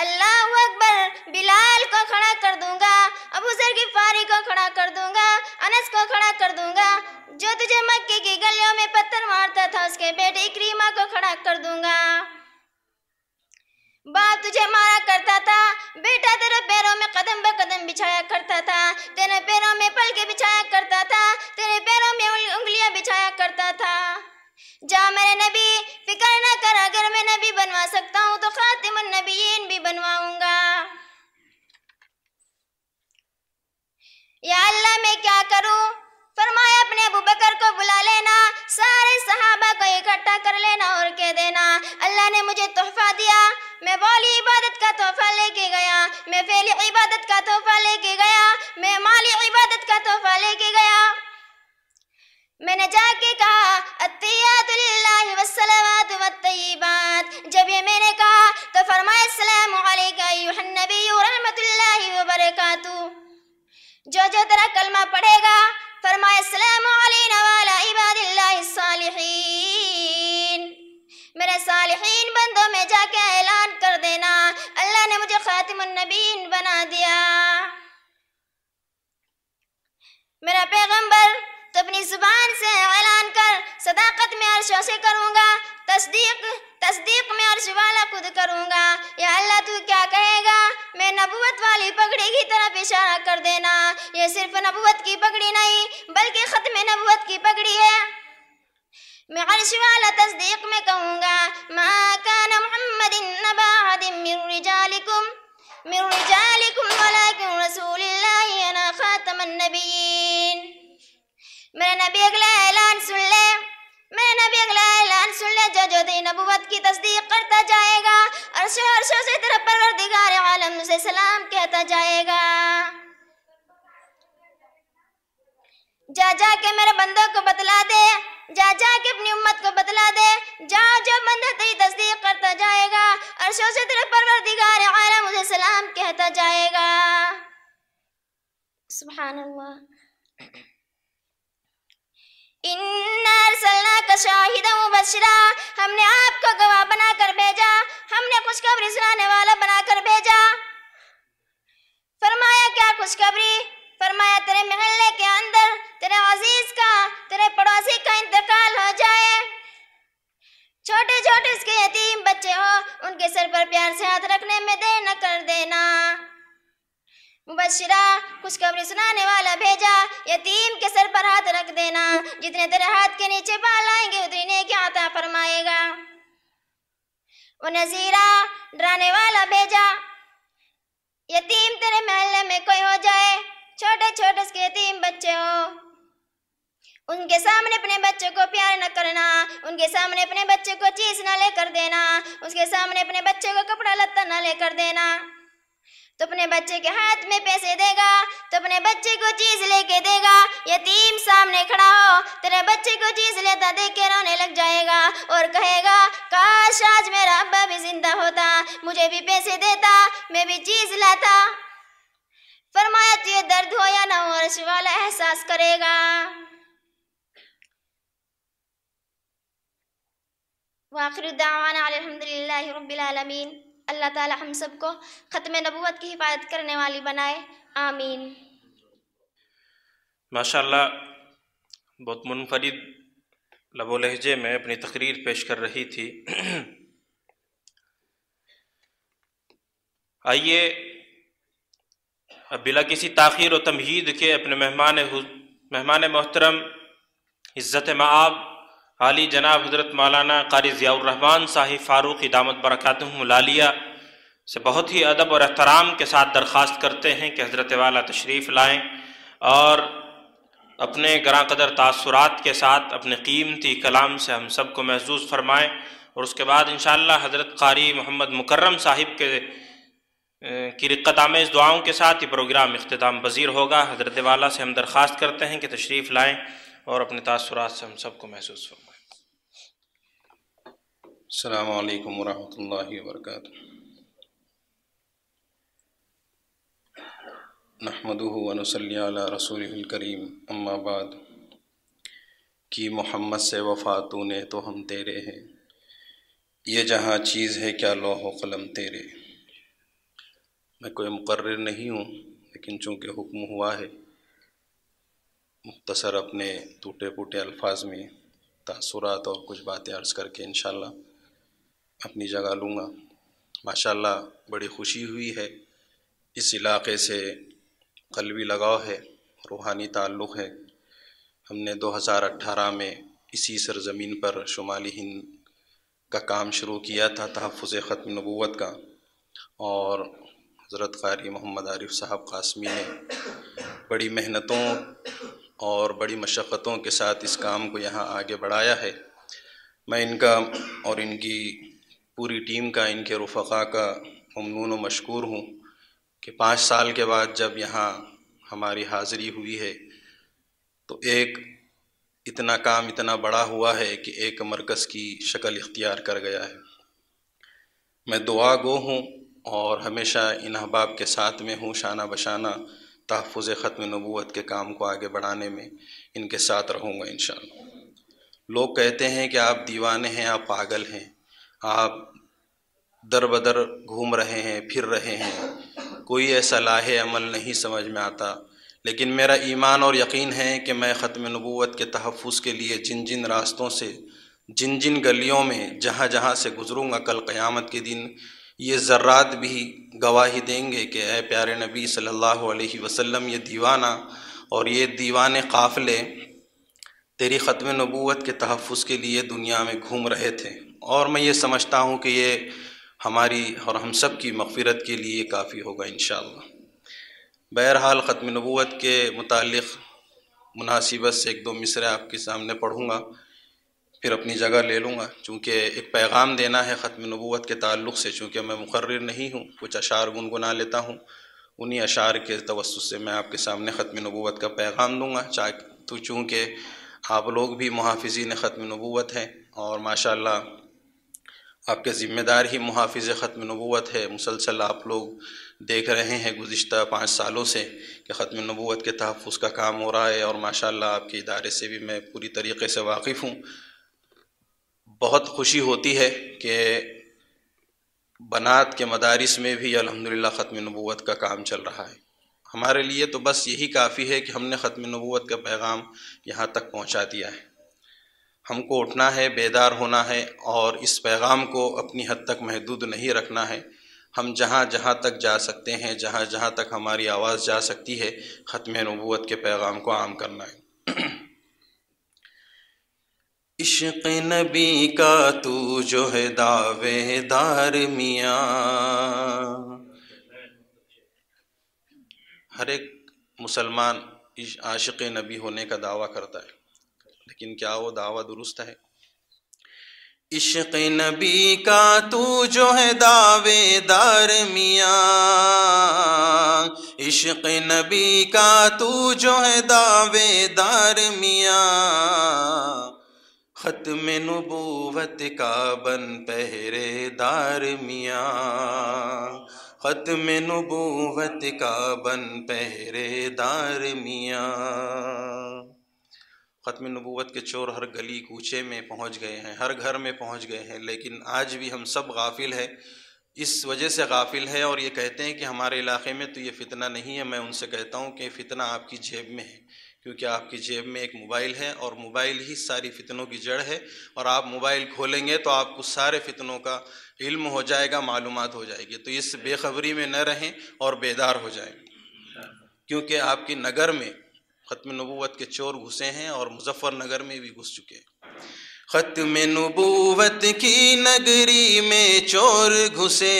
اللہ اکبر، بلال کو کھڑا کر دوں گا، ابو ذر غفاری کو کھڑا کر دوں گا، انس کو کھڑا کر دوں گا، جو تجھے مکے کی گلیوں میں پتھر مارتا تھا اس کے بیٹے اکریمہ کو کھڑا کر دوں گا، باپ تجھے مارا کرتا تھا، بیٹا تیرے پیروں میں قدم بہ قدم بچھایا کرتا تھا، تیرے پیروں میں پلکیں بچھایا کرتا تھا، تیرے پیروں میں انگلیاں بچھایا کرتا تھا۔ جا میرے نبی، فکر نہ کر، اگر میں نبی بنوا سکتا ہوں تو خاتم النبیین بھی بنواؤں گا۔ یا اللہ میں کیا کروں؟ فرمایا اپنے ابو بکر کو بلا لینا، سارے صحابہ کو اکٹھا کر لینا اور کہہ دینا اللہ نے مجھے تحفہ دیا، میں بولی عبادت کا تحفہ لے کے گیا، میں فعلی عبادت کا تحفہ لے کے گیا، میں مالی عبادت کا تحفہ لے کے گیا۔ میں نے جا کے کہا التحیات للہ والصلوات والطیبات، جب یہ میں نے کہا تو فرمایا السلام علیک ایھا النبی ورحمۃ اللہ وبرکاتہ، جو تیرا کلمہ پڑھے گا، فرمایا السلام علینا وعلی عباد اللہ الصالحین، میرے صالحین بندوں میں جا کے اعلان کر دینا اللہ نے مجھے خاتم النبیین بنا دیا۔ میرا پیغمبر تو اپنی زبان سے اعلان کر، صداقت میں عرشوں سے کروں گا، تصدیق میں عرش والا خود کروں گا۔ یا اللہ تو کیا کہے گا؟ میں نبوت والی پگڑی کی طرف اشارہ کر دینا، یہ صرف نبوت کی پگڑی نہیں بلکہ ختم نبوت کی پگڑی ہے۔ میں عرش والا تصدیق میں کہوں گا ما کان محمد نبا احد من رجالکم ولکن رسول اللہ انا خاتم النبیین۔ میرے نبی اگلا اعلان سن لے، میرے نبی اگلا اعلان سن لے، جو تیری نبوت کی تصدیق کرتا جائے گا عرشوں سے تیرا پروردگار عالم سے سلام کہتا جائے گا۔ جا کے میرے بندوں کو بتلا دے، جا کے اپنی امت کو بتلا دے، جو بندہ تیری تصدیق کرتا جائے گا عرشوں سے تیرا پروردگار عالم اسے سلام کہتا جائے گا۔ سبحان اللہ۔ اِنَّا أَرْسَلْنَاكَ شَاهِدًا وَمُبَشِّرًا، ہم نے آپ کو گواہ بنا کر بھیجا، ہم نے خوشخبری سنانے والا بنا کر بھیجا۔ فرمایا کیا خوشخبری؟ فرمایا تیرے محلے کے اندر تیرے عزیز کا، تیرے پڑوسی کا انتقال ہو جائے، چھوٹے چھوٹے اس کے یتیم بچے ہو، ان کے سر پر پیار سے ہاتھ رکھنے میں دیر نہ کر دینا۔ مبشرہ، خوشخبری سنانے والا بھیجا، یتیم کے سر پر ہاتھ رکھ دینا، جتنے تیرے ہاتھ کے نیچے بال آئیں گے اتنی نیکی عطا فرمائے گا۔ ونذیرہ، ڈرانے والا بھیجا، یتیم تیرے محلے میں کوئی ہو جائے، چھوٹے چھوٹے اس کے یتیم بچے ہو، ان کے سامنے اپنے بچے کو پیار نہ کرنا، ان کے سامنے اپنے بچے کو چیز نہ لے کر دینا، اس کے سامنے اپنے بچے کو کپڑا لتا نہ لے کر دینا۔ تو اپنے بچے کے ہاتھ میں پیسے دے گا تو اپنے بچے کو چیز لے کے دے گا، یتیم سامنے کھڑا ہو تیرے بچے کو چیز لیتا دیکھ کے رونے لگ جائے گا اور کہے گا کاش آج میرا ابا بھی زندہ ہوتا، مجھے بھی پیسے دیتا، میں بھی چیز لاتا۔ فرمایا تو یہ درد ہو یا نہ ہو عرش والا احساس کرے گا۔ وآخر دعوانا الحمدللہ رب العالمین۔ اللہ تعالی ہم سب کو ختم نبوت کی حفاظت کرنے والی بنائے، آمین۔ ماشاءاللہ بہت منفرد لب و لہجے میں اپنی تقریر پیش کر رہی تھی۔ آئیے اب بلا کسی تاخیر و تمہید کے اپنے مہمان محترم عزت مآب عالی جناب حضرت مولانا قاری ضیاء الرحمن صاحب فاروقی دامت برکاتہم العالیہ سے بہت ہی ادب اور احترام کے ساتھ درخواست کرتے ہیں کہ حضرت والا تشریف لائیں اور اپنے گراں قدر تاثرات کے ساتھ اپنے قیمتی کلام سے ہم سب کو محظوظ فرمائیں، اور اس کے بعد انشاءاللہ حضرت قاری محمد مکرم صاحب کی رقت آمیز دعاؤں کے ساتھ یہ پروگرام اختتام پذیر ہوگا۔ حضرت والا سے ہم درخواست کرتے ہیں کہ تشریف لائیں اور اپنے تاثرات سے ہم سب کو محسوس فرمائیں۔ السلام علیکم ورحمۃ اللہ وبرکاتہ۔ نحمدہ ونصلی علی رسولہ الکریم، اما بعد۔ کہ محمد سے وفا تو نے تو ہم تیرے ہیں، یہ جہاں چیز ہے کیا لوح و قلم تیرے۔ میں کوئی مقرر نہیں ہوں، لیکن چونکہ حکم ہوا ہے مختصر اپنے ٹوٹے پھوٹے الفاظ میں تاثرات اور کچھ باتیں عرض کر کے انشاءاللہ اپنی جگہ لوں گا۔ ماشاءاللہ بڑی خوشی ہوئی ہے، اس علاقے سے قلبی لگاؤ ہے، روحانی تعلق ہے۔ ہم نے 2018 میں اسی سرزمین پر شمالی ہند کا کام شروع کیا تھا، تحفظ ختم نبوت کا، اور حضرت قاری محمد عارف صاحب قاسمی نے بڑی محنتوں اور بڑی مشقتوں کے ساتھ اس کام کو یہاں آگے بڑھایا ہے۔ میں ان کا اور ان کی پوری ٹیم کا، ان کے رفقا کا ممنون و مشکور ہوں کہ 5 سال کے بعد جب یہاں ہماری حاضری ہوئی ہے تو ایک اتنا کام اتنا بڑا ہوا ہے کہ ایک مرکز کی شکل اختیار کر گیا ہے۔ میں دعا گو ہوں اور ہمیشہ ان احباب کے ساتھ میں ہوں، شانہ بشانہ تحفظ ختم نبوت کے کام کو آگے بڑھانے میں ان کے ساتھ رہوں گا انشاءاللہ۔ لوگ کہتے ہیں کہ آپ دیوانے ہیں، آپ پاگل ہیں، آپ در بدر گھوم رہے ہیں، پھر رہے ہیں، کوئی ایسا لاہ عمل نہیں سمجھ میں آتا، لیکن میرا ایمان اور یقین ہے کہ میں ختم نبوت کے تحفظ کے لیے جن جن راستوں سے، جن جن گلیوں میں، جہاں جہاں سے گزروں گا، کل قیامت کے دن یہ ذرات بھی گواہی دیں گے کہ اے پیارے نبی صلی اللہ علیہ وسلم، یہ دیوانہ اور یہ دیوانے قافلے تیری ختم نبوت کے تحفظ کے لیے دنیا میں گھوم رہے تھے، اور میں یہ سمجھتا ہوں کہ یہ ہماری اور ہم سب کی مغفرت کے لیے کافی ہوگا انشاءاللہ۔ بہرحال ختم نبوت کے متعلق مناسبت سے 1-2 مصرے آپ کے سامنے پڑھوں گا، پھر اپنی جگہ لے لوں گا، چونکہ ایک پیغام دینا ہے ختم نبوت کے تعلق سے۔ چونکہ میں مقرر نہیں ہوں، کچھ اشعار گنگنا لیتا ہوں، انہی اشعار کے توسط سے میں آپ کے سامنے ختم نبوت کا پیغام دوں گا۔ تو چونکہ آپ لوگ بھی محافظین ختم نبوت ہیں اور ماشاءاللہ آپ کے ذمہ دار ہی محافظ ختم نبوت ہے، مسلسل آپ لوگ دیکھ رہے ہیں گزشتہ 5 سالوں سے کہ ختم نبوت کے تحفظ کا کام ہو رہا ہے، اور ماشاءاللہ آپ کے ادارے سے بھی میں پوری طریقے سے واقف ہوں۔ بہت خوشی ہوتی ہے کہ بنات کے مدارس میں بھی الحمدللہ ختم نبوت کا کام چل رہا ہے۔ ہمارے لیے تو بس یہی کافی ہے کہ ہم نے ختم نبوت کا پیغام یہاں تک پہنچا دیا ہے۔ ہم کو اٹھنا ہے، بیدار ہونا ہے، اور اس پیغام کو اپنی حد تک محدود نہیں رکھنا ہے۔ ہم جہاں جہاں تک جا سکتے ہیں، جہاں جہاں تک ہماری آواز جا سکتی ہے، ختم نبوت کے پیغام کو عام کرنا ہے۔ عشق نبی کا تو جو ہے دعوے دار میاں، ہر ایک مسلمان عاشق نبی ہونے کا دعویٰ کرتا ہے، لیکن کیا وہ دعویٰ درست ہے؟ عشق نبی کا تو جو ہے دعوے دار میاں، عشق نبی کا تو جو ہے دعوے دار میاں، ختم نبوت کا بن پہرے دار میاں، ختم نبوت کا بن پہرے دار میاں۔ ختم نبوت کے چور ہر گلی کوچے میں پہنچ گئے ہیں، ہر گھر میں پہنچ گئے ہیں، لیکن آج بھی ہم سب غافل ہیں۔ اس وجہ سے غافل ہے، اور یہ کہتے ہیں کہ ہمارے علاقے میں تو یہ فتنہ نہیں ہے۔ میں ان سے کہتا ہوں کہ فتنہ آپ کی جیب میں ہے، کیونکہ آپ کی جیب میں ایک موبائل ہے، اور موبائل ہی ساری فتنوں کی جڑ ہے، اور آپ موبائل کھولیں گے تو آپ کو سارے فتنوں کا علم ہو جائے گا، معلومات ہو جائے گی۔ تو اس بے خبری میں نہ رہیں اور بیدار ہو جائیں، کیونکہ آپ کی نگر میں ختم نبوت کے چور گھسے ہیں، اور مظفر نگر میں بھی گھس چکے ہیں۔ ختم نبوت کی نگری میں چور گھسے،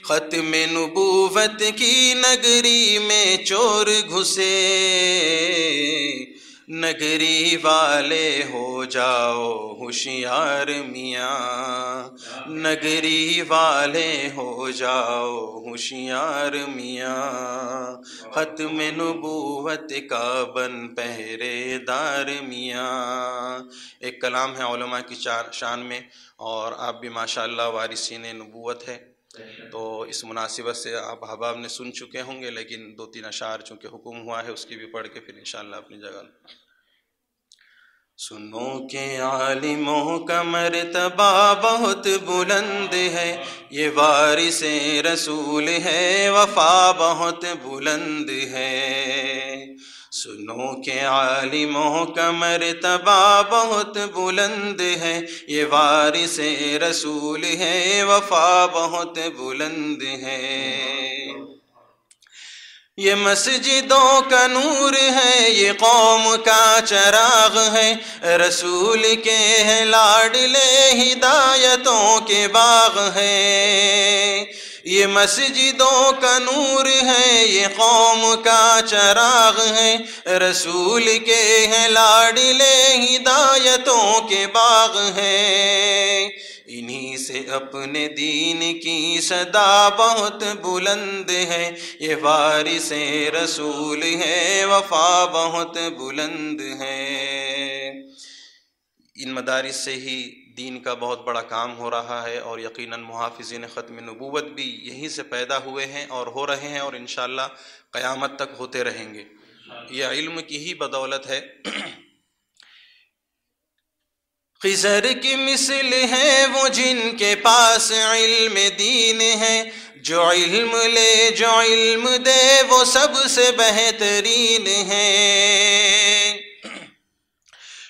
ختم نبوت کی نگری میں چور گھسے، نگری والے ہو جاؤ ہوشیار میاں، نگری والے ہو جاؤ ہوشیار میاں، ختم نبوت کا بن پہرے دار میاں۔ ایک کلام ہے علماء کی شان میں، اور آپ بھی ماشاءاللہ وارثین نبوت ہے، تو اس مناسبت سے آپ احباب نے سن چکے ہوں گے، لیکن 2-3 اشعار چونکہ حکم ہوا ہے اس کی بھی پڑھ کے پھر انشاءاللہ اپنی جگہ۔ سنو کہ عالموں کا مرتبہ بہت بلند ہے، یہ وارث رسول ہے، وفا بہت بلند ہے۔ سنو کہ عالموں کا مرتبہ بہت بلند ہے، یہ وارث رسول ہے، وفا بہت بلند ہے۔ یہ مسجدوں کا نور ہے، یہ قوم کا چراغ ہے، رسول کے ہیں لاڈلے، ہدایتوں کے باغ ہے۔ یہ مسجدوں کا نور ہے، یہ قوم کا چراغ ہے، رسول کے ہیں لاڈلے، ہدایتوں کے باغ ہے۔ انہی سے اپنے دین کی صدا بہت بلند ہے، یہ وارث رسول ہے، وفا بہت بلند ہے۔ ان مدارس سے ہی دین کا بہت بڑا کام ہو رہا ہے، اور یقیناً محافظین ختم نبوت بھی یہیں سے پیدا ہوئے ہیں اور ہو رہے ہیں، اور انشاءاللہ قیامت تک ہوتے رہیں گے۔ یہ علم کی ہی بدولت ہے۔ خضر کی مثل ہے وہ جن کے پاس علم دین ہے، جو علم لے جو علم دے وہ سب سے بہترین ہے۔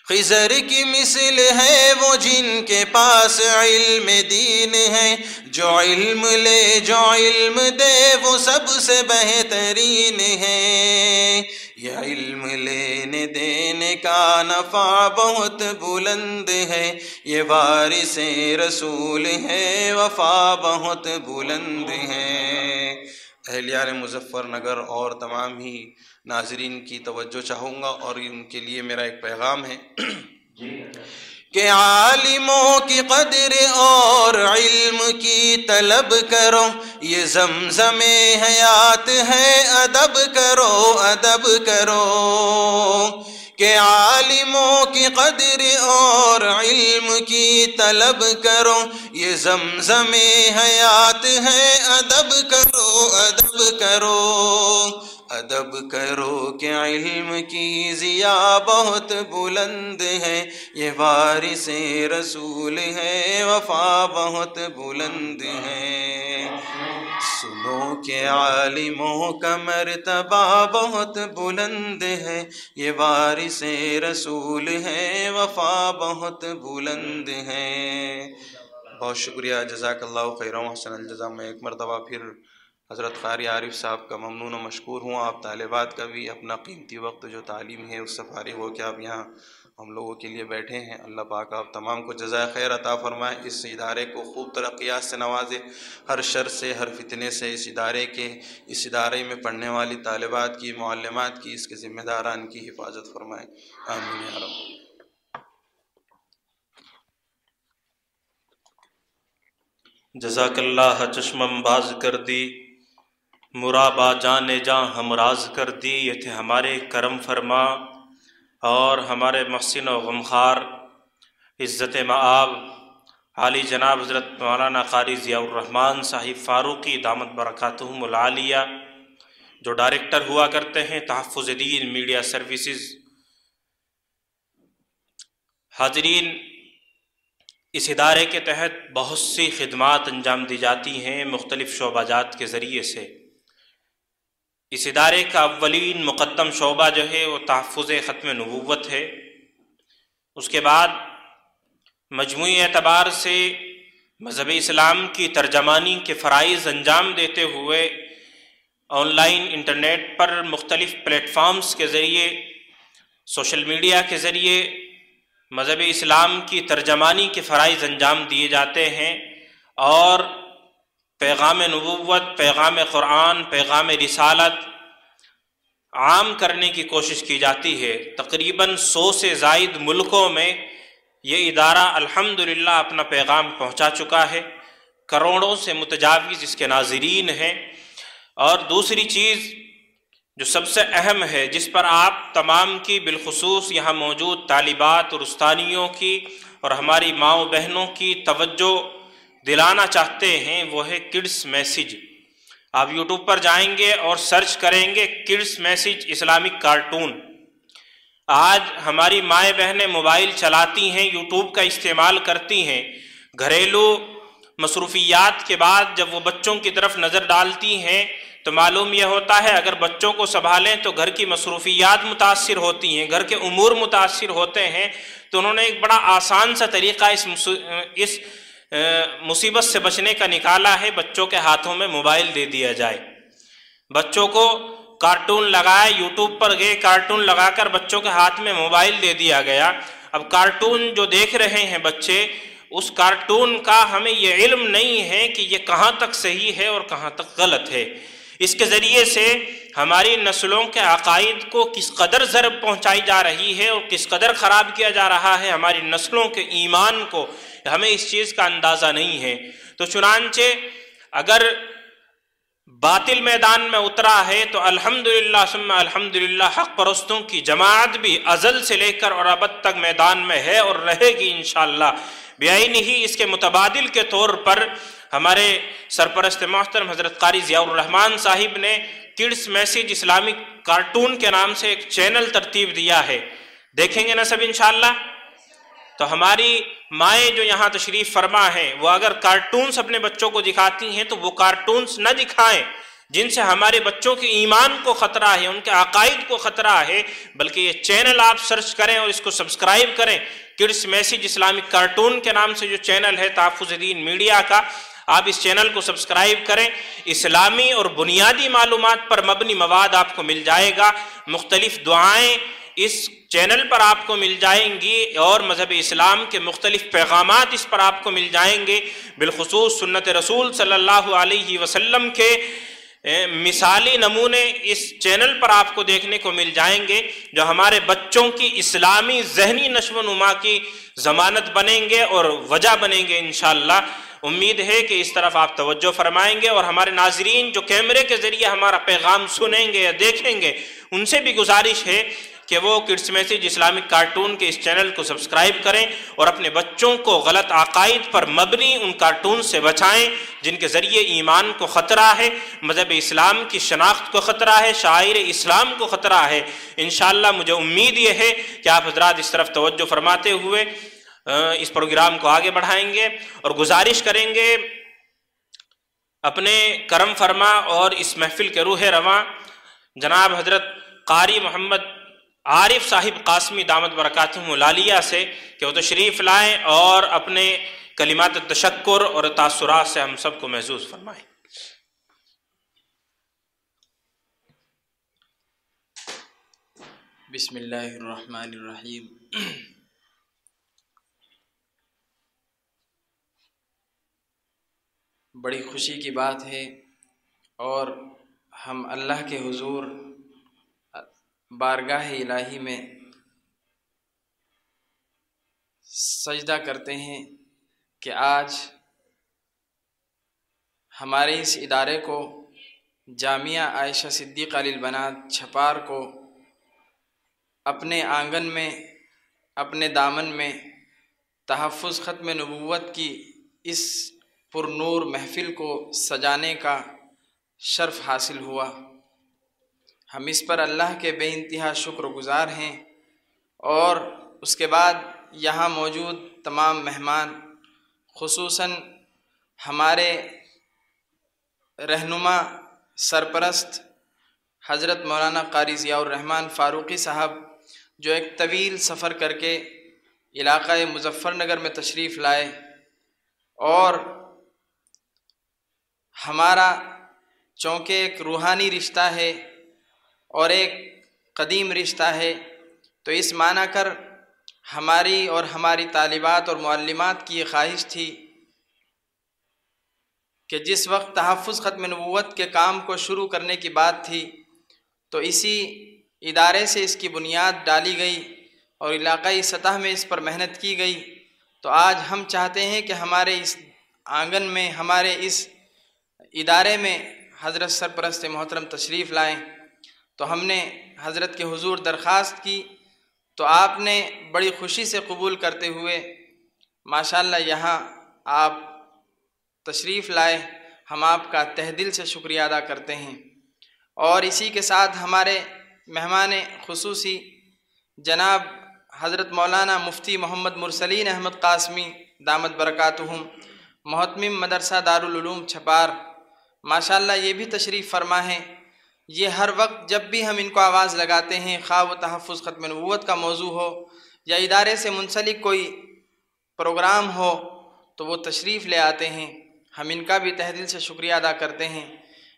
خضر کی مثل ہے وہ جن کے پاس علم دین ہے، جو علم لے جو علم دے وہ سب سے بہترین ہے۔ یہ علم لینے دینے کا نفع بہت بلند ہے، یہ وارث رسول ہے، وفا بہت بلند ہے۔ اہلیار مظفر نگر اور تمام ہی ناظرین کی توجہ چاہوں گا، اور ان کے لیے میرا ایک پیغام ہے کہ عالموں کی قدر اور علم کی طلب کرو، یہ زمزم حیات ہے، ادب کرو ادب کرو۔ کہ عالموں کی قدر اور علم کی طلب کرو، یہ زمزم حیات ہے، ادب کرو ادب کرو۔ ادب کرو کہ علم کی ضیاء بہت بلند ہے، یہ وارث رسول ہے، وفا بہت بلند ہے۔ سنو کہ عالموں کا مرتبہ بہت بلند ہے، یہ وارث رسول ہے، وفا بہت بلند ہے۔ بہت شکریہ، جزاک اللہ خیر و احسن الجزا۔ میں ایک مرتبہ پھر حضرت قاری عارف صاحب کا ممنون و مشکور ہوں، آپ طالبات کا بھی اپنا قیمتی وقت جو تعلیم ہے اس سے فارغ ہو کے آپ یہاں ہم لوگوں کے لیے بیٹھے ہیں۔ اللہ پاک آپ تمام کو جزائے خیر عطا فرمائے، اس ادارے کو خوب ترقیات سے نوازے، ہر شر سے ہر فتنے سے اس ادارے میں پڑھنے والی طالبات کی، معلمات کی، اس کے ذمہ داران کی حفاظت فرمائے، آمین یا رب۔ جزاک اللہ چشمم باز کر دی، مرابا جان جاں ہم راز کر دی۔ یہ تھے ہمارے کرم فرما اور ہمارے محسن و غمخوار عزت مآب عالی جناب حضرت مولانا قاری ضیاء الرحمن صاحب فاروقی دامت برکاتہم العالیہ، جو ڈائریکٹر ہوا کرتے ہیں تحفظ دین میڈیا سروسز۔ حاضرین، اس ادارے کے تحت بہت سی خدمات انجام دی جاتی ہیں مختلف شعبہ جات کے ذریعے سے۔ اس ادارے کا اولین مقدم شعبہ جو ہے وہ تحفظ ختم نبوت ہے۔ اس کے بعد مجموعی اعتبار سے مذہب اسلام کی ترجمانی کے فرائض انجام دیتے ہوئے آن لائن انٹرنیٹ پر مختلف پلیٹ فارمز کے ذریعے، سوشل میڈیا کے ذریعے مذہب اسلام کی ترجمانی کے فرائض انجام دیے جاتے ہیں، اور پیغام نبوت، پیغام قرآن، پیغام رسالت عام کرنے کی کوشش کی جاتی ہے۔ تقریباً 100 سے زائد ملکوں میں یہ ادارہ الحمدللہ اپنا پیغام پہنچا چکا ہے، کروڑوں سے متجاوز اس کے ناظرین ہیں۔ اور دوسری چیز جو سب سے اہم ہے، جس پر آپ تمام کی بالخصوص یہاں موجود طالبات اور استانیوں کی اور ہماری ماؤں بہنوں کی توجہ دلانا چاہتے ہیں وہ ہے کڈس میسیج۔ آپ یوٹیوب پر جائیں گے اور سرچ کریں گے کڈس میسیج اسلامک کارٹون۔ آج ہماری مائیں بہنیں موبائل چلاتی ہیں، یوٹیوب کا استعمال کرتی ہیں، گھریلو مصروفیات کے بعد جب وہ بچوں کی طرف نظر ڈالتی ہیں تو معلوم یہ ہوتا ہے اگر بچوں کو سنبھالیں تو گھر کی مصروفیات متاثر ہوتی ہیں، گھر کے امور متاثر ہوتے ہیں۔ تو انہوں نے ایک بڑا آسان سا طریقہ اس مصیبت سے بچنے کا نکالا ہے، بچوں کے ہاتھوں میں موبائل دے دیا جائے۔ بچوں کو کارٹون لگائے، یوٹیوب پر گئے، کارٹون لگا کر بچوں کے ہاتھ میں موبائل دے دیا گیا۔ اب کارٹون جو دیکھ رہے ہیں بچے، اس کارٹون کا ہمیں یہ علم نہیں ہے کہ یہ کہاں تک صحیح ہے اور کہاں تک غلط ہے۔ اس کے ذریعے سے ہماری نسلوں کے عقائد کو کس قدر ضرر پہنچائی جا رہی ہے اور کس قدر خراب کیا جا رہا ہے ہماری نسلوں کے ایمان کو، ہمیں اس چیز کا اندازہ نہیں ہے۔ تو چنانچہ اگر باطل میدان میں اترا ہے تو الحمدللہ ثم الحمدللہ حق پرستوں کی جماعت بھی ازل سے لے کر اور ابد تک میدان میں ہے اور رہے گی انشاءاللہ۔ بعین ہی اس کے متبادل کے طور پر ہمارے سرپرست محترم حضرت قاری ضیاء الرحمن صاحب نے کڈس میسیج اسلامک کارٹون کے نام سے ایک چینل ترتیب دیا ہے، دیکھیں گے نا سب انشاءاللہ؟ تو ہماری مائیں جو یہاں تشریف فرما ہیں وہ اگر کارٹونز اپنے بچوں کو دکھاتی ہیں تو وہ کارٹونز نہ دکھائیں جن سے ہمارے بچوں کے ایمان کو خطرہ ہے، ان کے عقائد کو خطرہ ہے، بلکہ یہ چینل آپ سرچ کریں اور اس کو سبسکرائب کریں۔ کڈس میسیج اسلامک کارٹون کے نام سے جو چینل ہے تحفظ دین میڈیا کا، آپ اس چینل کو سبسکرائب کریں۔ اسلامی اور بنیادی معلومات پر مبنی مواد آپ کو مل جائے گا، مختلف دعائیں اس چینل پر آپ کو مل جائیں گی اور مذہب اسلام کے مختلف پیغامات اس پر آپ کو مل جائیں گے، بالخصوص سنت رسول صلی اللہ علیہ وسلم کے مثالی نمونے اس چینل پر آپ کو دیکھنے کو مل جائیں گے جو ہمارے بچوں کی اسلامی ذہنی نشو و نما کی ضمانت بنیں گے اور وجہ بنیں گے انشاءاللہ۔ امید ہے کہ اس طرف آپ توجہ فرمائیں گے اور ہمارے ناظرین جو کیمرے کے ذریعے ہمارا پیغام سنیں گے یا دیکھیں گے ان سے بھی گزارش ہے کہ وہ کڈس میسیج اسلامک کارٹون کے اس چینل کو سبسکرائب کریں اور اپنے بچوں کو غلط عقائد پر مبنی ان کارٹون سے بچائیں جن کے ذریعے ایمان کو خطرہ ہے، مذہب اسلام کی شناخت کو خطرہ ہے، شعائر اسلام کو خطرہ ہے۔ انشاءاللہ مجھے امید یہ ہے کہ آپ حضرات اس طرف توجہ فرماتے ہوئے اس پروگرام کو آگے بڑھائیں گے اور گزارش کریں گے اپنے کرم فرما اور اس محفل کے روح رواں جناب حضرت قاری محمد عارف صاحب قاسمی دامت برکاتہم العالیہ سے کہ وہ تشریف لائیں اور اپنے کلمات تشکر اور تاثرات سے ہم سب کو محظوظ فرمائیں۔ بسم اللہ الرحمن الرحیم۔ بڑی خوشی کی بات ہے اور ہم اللہ کے حضور بارگاہ الہی میں سجدہ کرتے ہیں کہ آج ہمارے اس ادارے کو جامعہ عائشہ صدیقہ للبنات چھپار کو اپنے آنگن میں، اپنے دامن میں تحفظ ختم نبوت کی اس پر نور محفل کو سجانے کا شرف حاصل ہوا۔ ہم اس پر اللہ کے بے انتہا شکر گزار ہیں اور اس کے بعد یہاں موجود تمام مہمان، خصوصاً ہمارے رہنما سرپرست حضرت مولانا قاری ضیاء الرحمن فاروقی صاحب جو ایک طویل سفر کر کے علاقہ مظفر نگر میں تشریف لائے اور ہمارا چونکہ ایک روحانی رشتہ ہے اور ایک قدیم رشتہ ہے تو اس معنی کر ہماری اور ہماری طالبات اور معلمات کی یہ خواہش تھی کہ جس وقت تحفظ ختم نبوت کے کام کو شروع کرنے کی بات تھی تو اسی ادارے سے اس کی بنیاد ڈالی گئی اور علاقائی سطح میں اس پر محنت کی گئی، تو آج ہم چاہتے ہیں کہ ہمارے اس آنگن میں، ہمارے اس ادارے میں حضرت سرپرست محترم تشریف لائیں۔ تو ہم نے حضرت کے حضور درخواست کی تو آپ نے بڑی خوشی سے قبول کرتے ہوئے ماشاءاللہ یہاں آپ تشریف لائے، ہم آپ کا تہ دل سے شکریہ ادا کرتے ہیں۔ اور اسی کے ساتھ ہمارے مہمان خصوصی جناب حضرت مولانا مفتی محمد مرسلین احمد قاسمی دامت برکاتہم، محتمم مدرسہ دارالعلوم چھپار، ماشاءاللہ یہ بھی تشریف فرما ہے۔ یہ ہر وقت جب بھی ہم ان کو آواز لگاتے ہیں، خواہ وہ تحفظ ختم نبوت کا موضوع ہو یا ادارے سے منسلک کوئی پروگرام ہو تو وہ تشریف لے آتے ہیں، ہم ان کا بھی تہ دل سے شکریہ ادا کرتے ہیں۔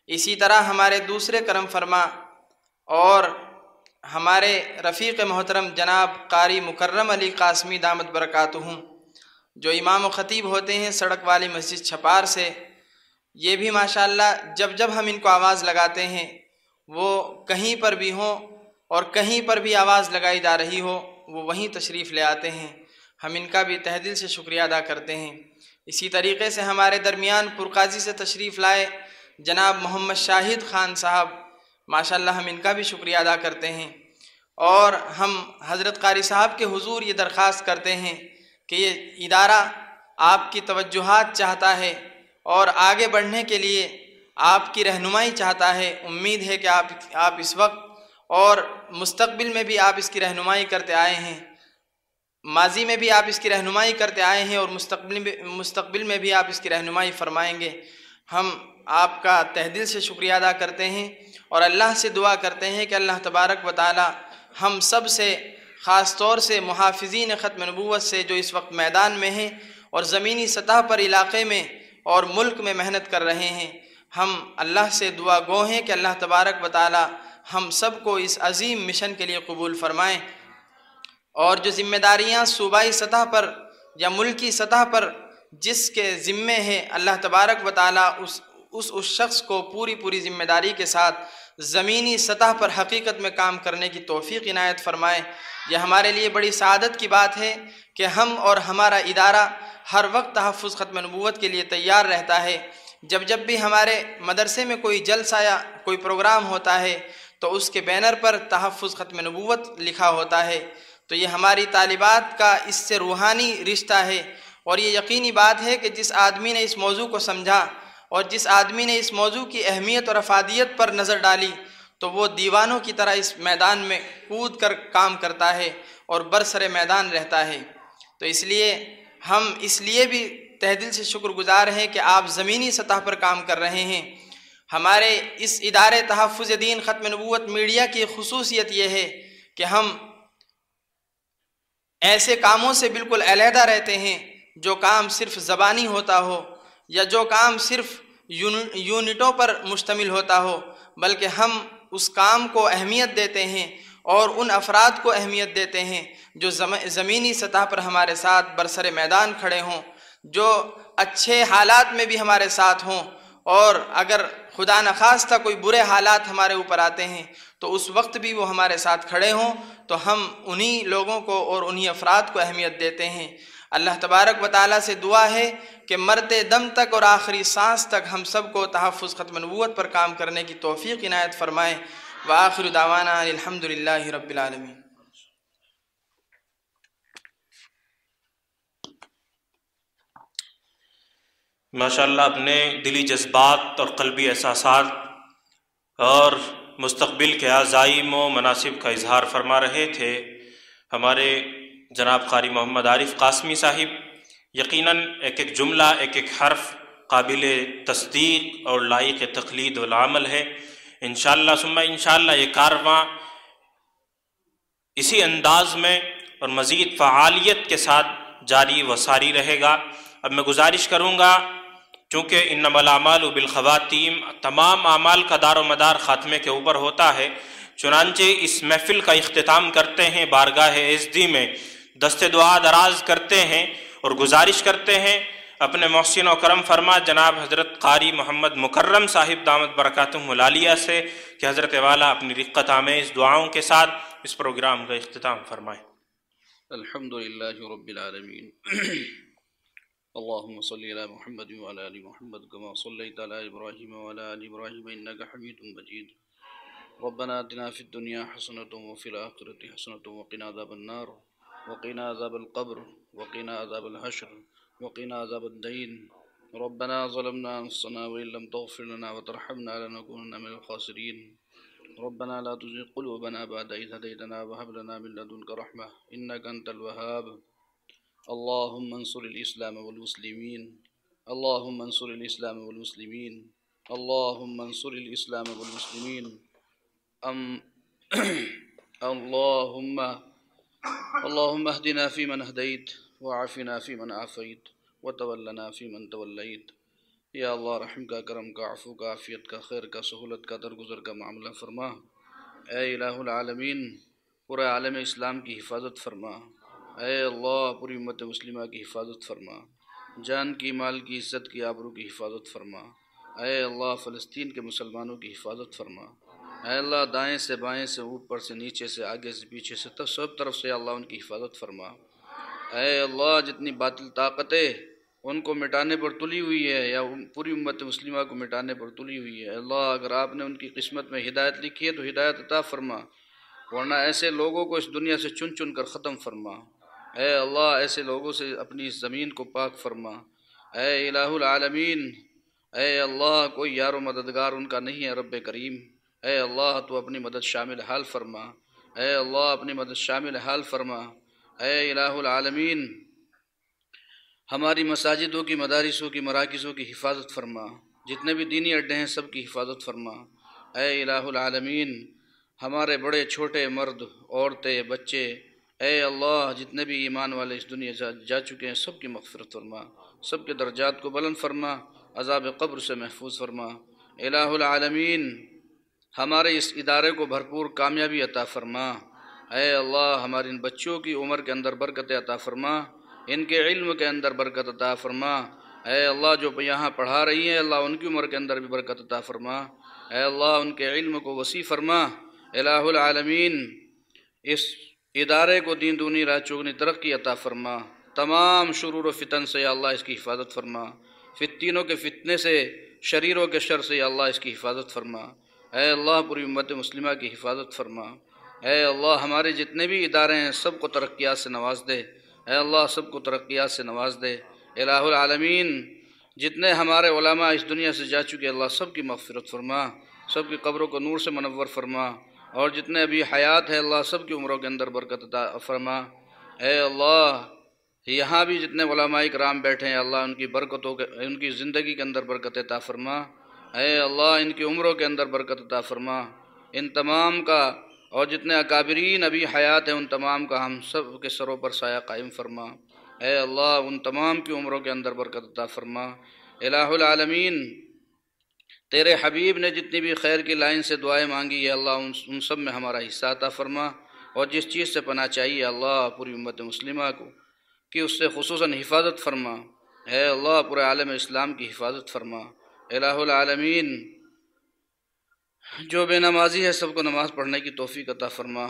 اسی طرح ہمارے دوسرے کرم فرما اور ہمارے رفیق محترم جناب قاری مکرم علی قاسمی دامت برکاتہم، جو امام و خطیب ہوتے ہیں سڑک والی مسجد چھپار سے، یہ بھی ماشاءاللہ جب ہم ان کو آواز لگاتے ہیں، وہ کہیں پر بھی ہوں اور کہیں پر بھی آواز لگائی جا رہی ہو وہ وہیں تشریف لے آتے ہیں، ہم ان کا بھی تہ دل سے شکریہ ادا کرتے ہیں۔ اسی طریقے سے ہمارے درمیان پرقاضی سے تشریف لائے جناب محمد شاہد خان صاحب، ماشاءاللہ ہم ان کا بھی شکریہ ادا کرتے ہیں۔ اور ہم حضرت قاری صاحب کے حضور یہ درخواست کرتے ہیں کہ یہ ادارہ آپ کی توجہات چاہتا ہے اور آگے بڑھنے کے لیے آپ کی رہنمائی چاہتا ہے۔ امید ہے کہ آپ اس وقت اور مستقبل میں بھی آپ اس کی رہنمائی کرتے آئے ہیں، ماضی میں بھی آپ اس کی رہنمائی کرتے آئے ہیں اور مستقبل میں بھی آپ اس کی رہنمائی فرمائیں گے۔ ہم آپ کا تہ دل سے شکریہ ادا کرتے ہیں اور اللہ سے دعا کرتے ہیں کہ اللہ تبارک و تعالی ہم سب سے، خاص طور سے محافظین ختم نبوت سے جو اس وقت میدان میں ہیں اور زمینی سطح پر علاقے میں اور ملک میں محنت کر رہے ہیں، ہم اللہ سے دعا گو ہیں کہ اللہ تبارک و تعالی ہم سب کو اس عظیم مشن کے لیے قبول فرمائیں، اور جو ذمہ داریاں صوبائی سطح پر یا ملکی سطح پر جس کے ذمے ہے، اللہ تبارک و تعالی اس شخص کو پوری ذمہ داری کے ساتھ زمینی سطح پر حقیقت میں کام کرنے کی توفیق عنایت فرمائے۔ یہ ہمارے لیے بڑی سعادت کی بات ہے کہ ہم اور ہمارا ادارہ ہر وقت تحفظ ختم نبوت کے لیے تیار رہتا ہے۔ جب بھی ہمارے مدرسے میں کوئی جلسہ یا کوئی پروگرام ہوتا ہے تو اس کے بینر پر تحفظ ختم نبوت لکھا ہوتا ہے، تو یہ ہماری طالبات کا اس سے روحانی رشتہ ہے۔ اور یہ یقینی بات ہے کہ جس آدمی نے اس موضوع کو سمجھا اور جس آدمی نے اس موضوع کی اہمیت اور افادیت پر نظر ڈالی تو وہ دیوانوں کی طرح اس میدان میں کود کر کام کرتا ہے اور برسر میدان رہتا ہے۔ تو اس لیے ہم اس لیے بھی تہ دل سے شکر گزار ہیں کہ آپ زمینی سطح پر کام کر رہے ہیں۔ ہمارے اس ادارے تحفظ دین ختم نبوت میڈیا کی خصوصیت یہ ہے کہ ہم ایسے کاموں سے بالکل علیحدہ رہتے ہیں جو کام صرف زبانی ہوتا ہو یا جو کام صرف یونٹوں پر مشتمل ہوتا ہو، بلکہ ہم اس کام کو اہمیت دیتے ہیں اور ان افراد کو اہمیت دیتے ہیں جو زمینی سطح پر ہمارے ساتھ برسر میدان کھڑے ہوں، جو اچھے حالات میں بھی ہمارے ساتھ ہوں، اور اگر خدا نخواستہ کوئی برے حالات ہمارے اوپر آتے ہیں تو اس وقت بھی وہ ہمارے ساتھ کھڑے ہوں، تو ہم انہی لوگوں کو اور انہی افراد کو اہمیت دیتے ہیں۔ اللہ تبارک و تعالیٰ سے دعا ہے کہ مرتے دم تک اور آخری سانس تک ہم سب کو تحفظ ختم نبوت پر کام کرنے کی توفیق عنایت فرمائے۔ وآخر دعوانا الحمدللہ رب العالمین۔ ماشاءاللہ اپنے دلی جذبات اور قلبی احساسات اور مستقبل کے عزائم و مناسب کا اظہار فرما رہے تھے ہمارے جناب قاری محمد عارف قاسمی صاحب۔ یقیناً ایک جملہ ایک حرف قابل تصدیق اور لائق تقلید والعمل ہے۔ انشاءاللہ ثم انشاءاللہ یہ کارواں اسی انداز میں اور مزید فعالیت کے ساتھ جاری و ساری رہے گا۔ اب میں گزارش کروں گا، چونکہ انما الاعمال بالخواتیم، تمام اعمال کا دار و مدار خاتمے کے اوپر ہوتا ہے، چنانچہ اس محفل کا اختتام کرتے ہیں بارگاہ عزدی میں دست دعا دراز کرتے ہیں اور گزارش کرتے ہیں اپنے محسن و کرم فرما جناب حضرت قاری محمد مکرم صاحب دامت برکاتہم العالیہ سے کہ حضرت والا اپنی رقت آمیز دعاؤں کے ساتھ اس پروگرام کا اختتام فرمائیں۔ الحمدللہ رب العالمین، اللہم صلی علی محمد وعلی آل محمد کما صلیت علی ابراہیم وعلی آل ابراہیم انک حمید مجید۔ ربنا آتنا فی الدنیا حسنۃ وفی الآخرۃ حسنۃ وقنا عذاب النار وقنا عذاب القبر وقنا عذاب الحشر وقنا عذاب الدین ربنا ظلمنا أنفسنا وإن لم تغفر لنا وترحمنا لنكونن من الخاسرين ربنا لا تزغ قلوبنا بعد إذ هديتنا وهب لنا من لدنك رحمة إنك أنت الوهاب اللهم انصر الإسلام والمسلمين اللهم انصر الإسلام والمسلمين اللهم انصر الإسلام والمسلمين اللهم اهدنا فيمن هديت وعافنا فيمن عافيت وتولنا فيمن توليت یا اللہ رحم کا، کرم کا، عفو کا، عافیت کا، خیر کا، سہولت کا، درگزر کا معاملہ فرما۔ اے الہ العالمین پورے عالم اسلام کی حفاظت فرما۔ اے اللہ پوری امت مسلمہ کی حفاظت فرما، جان کی، مال کی، عزت کی، آبرو کی حفاظت فرما۔ اے اللہ فلسطین کے مسلمانوں کی حفاظت فرما۔ اے اللہ دائیں سے بائیں سے، اوپر سے نیچے سے، آگے سے پیچھے سے، سب طرف سے اللہ ان کی حفاظت فرما۔ اے اللہ جتنی باطل طاقتیں ان کو مٹانے پر تلی ہوئی ہے یا پوری امت مسلمہ کو مٹانے پر تلی ہوئی ہے، اللہ اگر آپ نے ان کی قسمت میں ہدایت لکھی ہے تو ہدایت عطا فرما، ورنہ ایسے لوگوں کو اس دنیا سے چن چن کر ختم فرما۔ اے اللہ ایسے لوگوں سے اپنی اس زمین کو پاک فرما۔ اے الہ العالمین اے اللہ کوئی یار و مددگار ان کا نہیں ہے رب کریم، اے اللہ تو اپنی مدد شامل حال فرما۔ اے اللہ اپنی مدد شامل حال فرما۔ اے الہ العالمین ہماری مساجدوں کی، مدارسوں کی، مراکزوں کی حفاظت فرما، جتنے بھی دینی اڈے ہیں سب کی حفاظت فرما۔ اے الہ العالمین ہمارے بڑے چھوٹے، مرد، عورتیں، بچے، اے اللہ جتنے بھی ایمان والے اس دنیا جا چکے ہیں سب کی مغفرت فرما، سب کے درجات کو بلند فرما، عذاب قبر سے محفوظ فرما۔ الہ العالمین ہمارے اس ادارے کو بھرپور کامیابی عطا فرما۔ اے اللہ ہماری ان بچوں کی عمر کے اندر برکت عطا فرما، ان کے علم کے اندر برکت عطا فرما۔ اے اللہ جو یہاں پڑھا رہی ہیں اللہ ان کی عمر کے اندر بھی برکت عطا فرما۔ اے اللہ ان کے علم کو وسیع فرما۔ الہ العالمین اس ادارے کو دین دونی رات چوگنی ترقی عطا فرما، تمام شرور و فتن سے یا اللہ اس کی حفاظت فرما، فتنوں کے فتنے سے، شریروں کے شر سے یا اللہ اس کی حفاظت فرما۔ اے اللہ پوری امت مسلمہ کی حفاظت فرما۔ اے اللہ ہمارے جتنے بھی ادارے ہیں سب کو ترقیات سے نواز دے، اے اللہ سب کو ترقیات سے نواز دے۔ الہ العالمین جتنے ہمارے علماء اس دنیا سے جا چکے اللہ سب کی مغفرت فرما، سب کی قبروں کو نور سے منور فرما، اور جتنے ابھی حیات ہے اللہ سب کی عمروں کے اندر برکت عطا فرما۔ اے اللہ یہاں بھی جتنے علماء کرام بیٹھے ہیں اللہ ان کی برکتوں کے، ان کی زندگی کے اندر برکت عطا فرما۔ اے اللہ ان کی عمروں کے اندر برکت عطا فرما، ان تمام کا اور جتنے اکابرین ابھی حیات ہیں ان تمام کا ہم سب کے سروں پر سایہ قائم فرما۔ اے اللہ ان تمام کی عمروں کے اندر برکت عطا فرما۔ الہ العالمین تیرے حبیب نے جتنی بھی خیر کی لائن سے دعائیں مانگی ہے اللہ ان سب میں ہمارا حصہ عطا فرما، اور جس چیز سے پناہ چاہیے اللہ پوری امت مسلمہ کو کہ اس سے خصوصاً حفاظت فرما۔ اے اللہ پورے عالم اسلام کی حفاظت فرما۔ الہ العالمین جو بے نمازی ہے سب کو نماز پڑھنے کی توفیق عطا فرما۔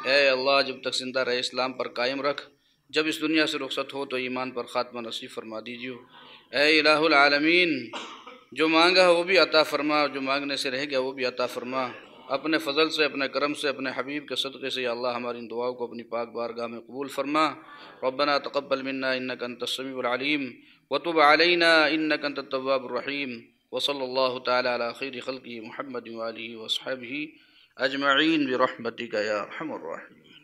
اے اللہ جب تک زندہ رہے اسلام پر قائم رکھ، جب اس دنیا سے رخصت ہو تو ایمان پر خاتمہ نصیب فرما دیجیے۔ اے الہ العالمین جو مانگا ہے وہ بھی عطا فرما، جو مانگنے سے رہ گیا وہ بھی عطا فرما، اپنے فضل سے، اپنے کرم سے، اپنے حبیب کے صدقے سے یا اللہ ہماری ان دعاؤں کو اپنی پاک بارگاہ میں قبول فرما۔ ربنا تقبل منا انک انت السمیع العلیم وتب علینا انک انت التواب الرحیم، وصلی اللہ تعالی علی خیر خلقہ محمد وآلہ وصحبہ اجمعین برحمتک یا ارحم الراحمین۔